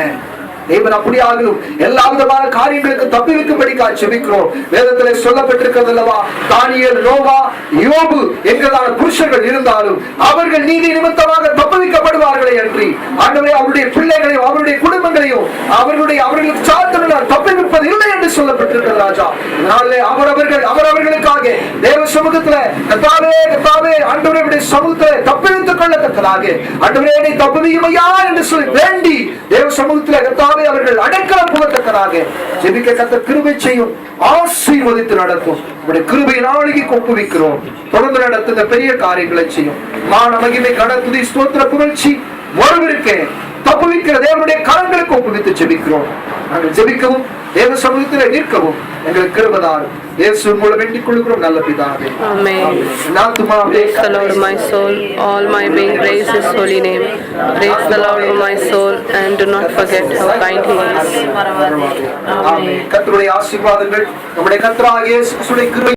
தேவன் அப்படியாகலும் எல்லா விதமான காரியங்களுக்கு தப்புவிக்கும்படிக்காக ஜெபிக்கிறோம். வேதத்திலே சொல்லப்பட்டிருக்கிறது அல்லவா, தானியேல், நோவா, யோபு என்கிறதான புருஷர்கள் இருந்தாலும் அவர்கள் நீதி நிமித்தமாக தப்புவிக்கப்படுவார்களே அன்றி ஆண்டவரே அவருடைய பிள்ளைகளையும் அவருடைய குடும்பங்களையும் அவர்களுக்கு சாத்தனால் தப்புவிப்பது இல்லை என்று சொல்லப்பட்டிருக்கிறது ராஜா. அதனாலே அவரவர்களுக்காக தேவ சமூகத்திலே கர்த்தாவே ஆண்டவருடைய சமூகத்திலே தப்புவித்துக் கொள்ளத்தக்கதாக ஆண்டவரே என்னை தப்புவியுமையா என்று சொல்லி வேண்டி தேவ சமூகத்திலே கர்த்தாவே அவர்கள் அடைக்கலம் புகத்தக்கதாக ஜெபிக்க கர்த்தர் கிருபை செய்யும், ஆசீர்வதித்து நடத்தும். உடைய கிருபையின் ஆளுகைக்கு ஒப்புவிக்கிறோம். தொடர்ந்து நடத்துங்க, பெரிய காரியங்களை செய்யும். மான மகிமை கன துதி ஸ்தோத்திர புகழ்ச்சி ஒருவருக்கே தப்புவிக்கிற தேவனுடைய கரங்களுக்கு ஒப்புவித்து ஜெபிக்கிறோம். நாங்கள் ஜெபிக்கவும் தேவ சமூகத்தில் நிற்கவும் எங்களுக்கு கிருபைதார் இயேசு மூலம் வேண்டிக் கொள்கிறோம் நல்ல பிதாவே. Amen. Praise the Lord, my soul. All my being praise His holy name. Praise the Lord, my soul, and do not forget how kind He is. ஆமென். கர்த்தருடைய ஆசீர்வாதங்கள் நம்முடைய கர்த்தராகிய இயேசு கிறிஸ்துவின் கிருபை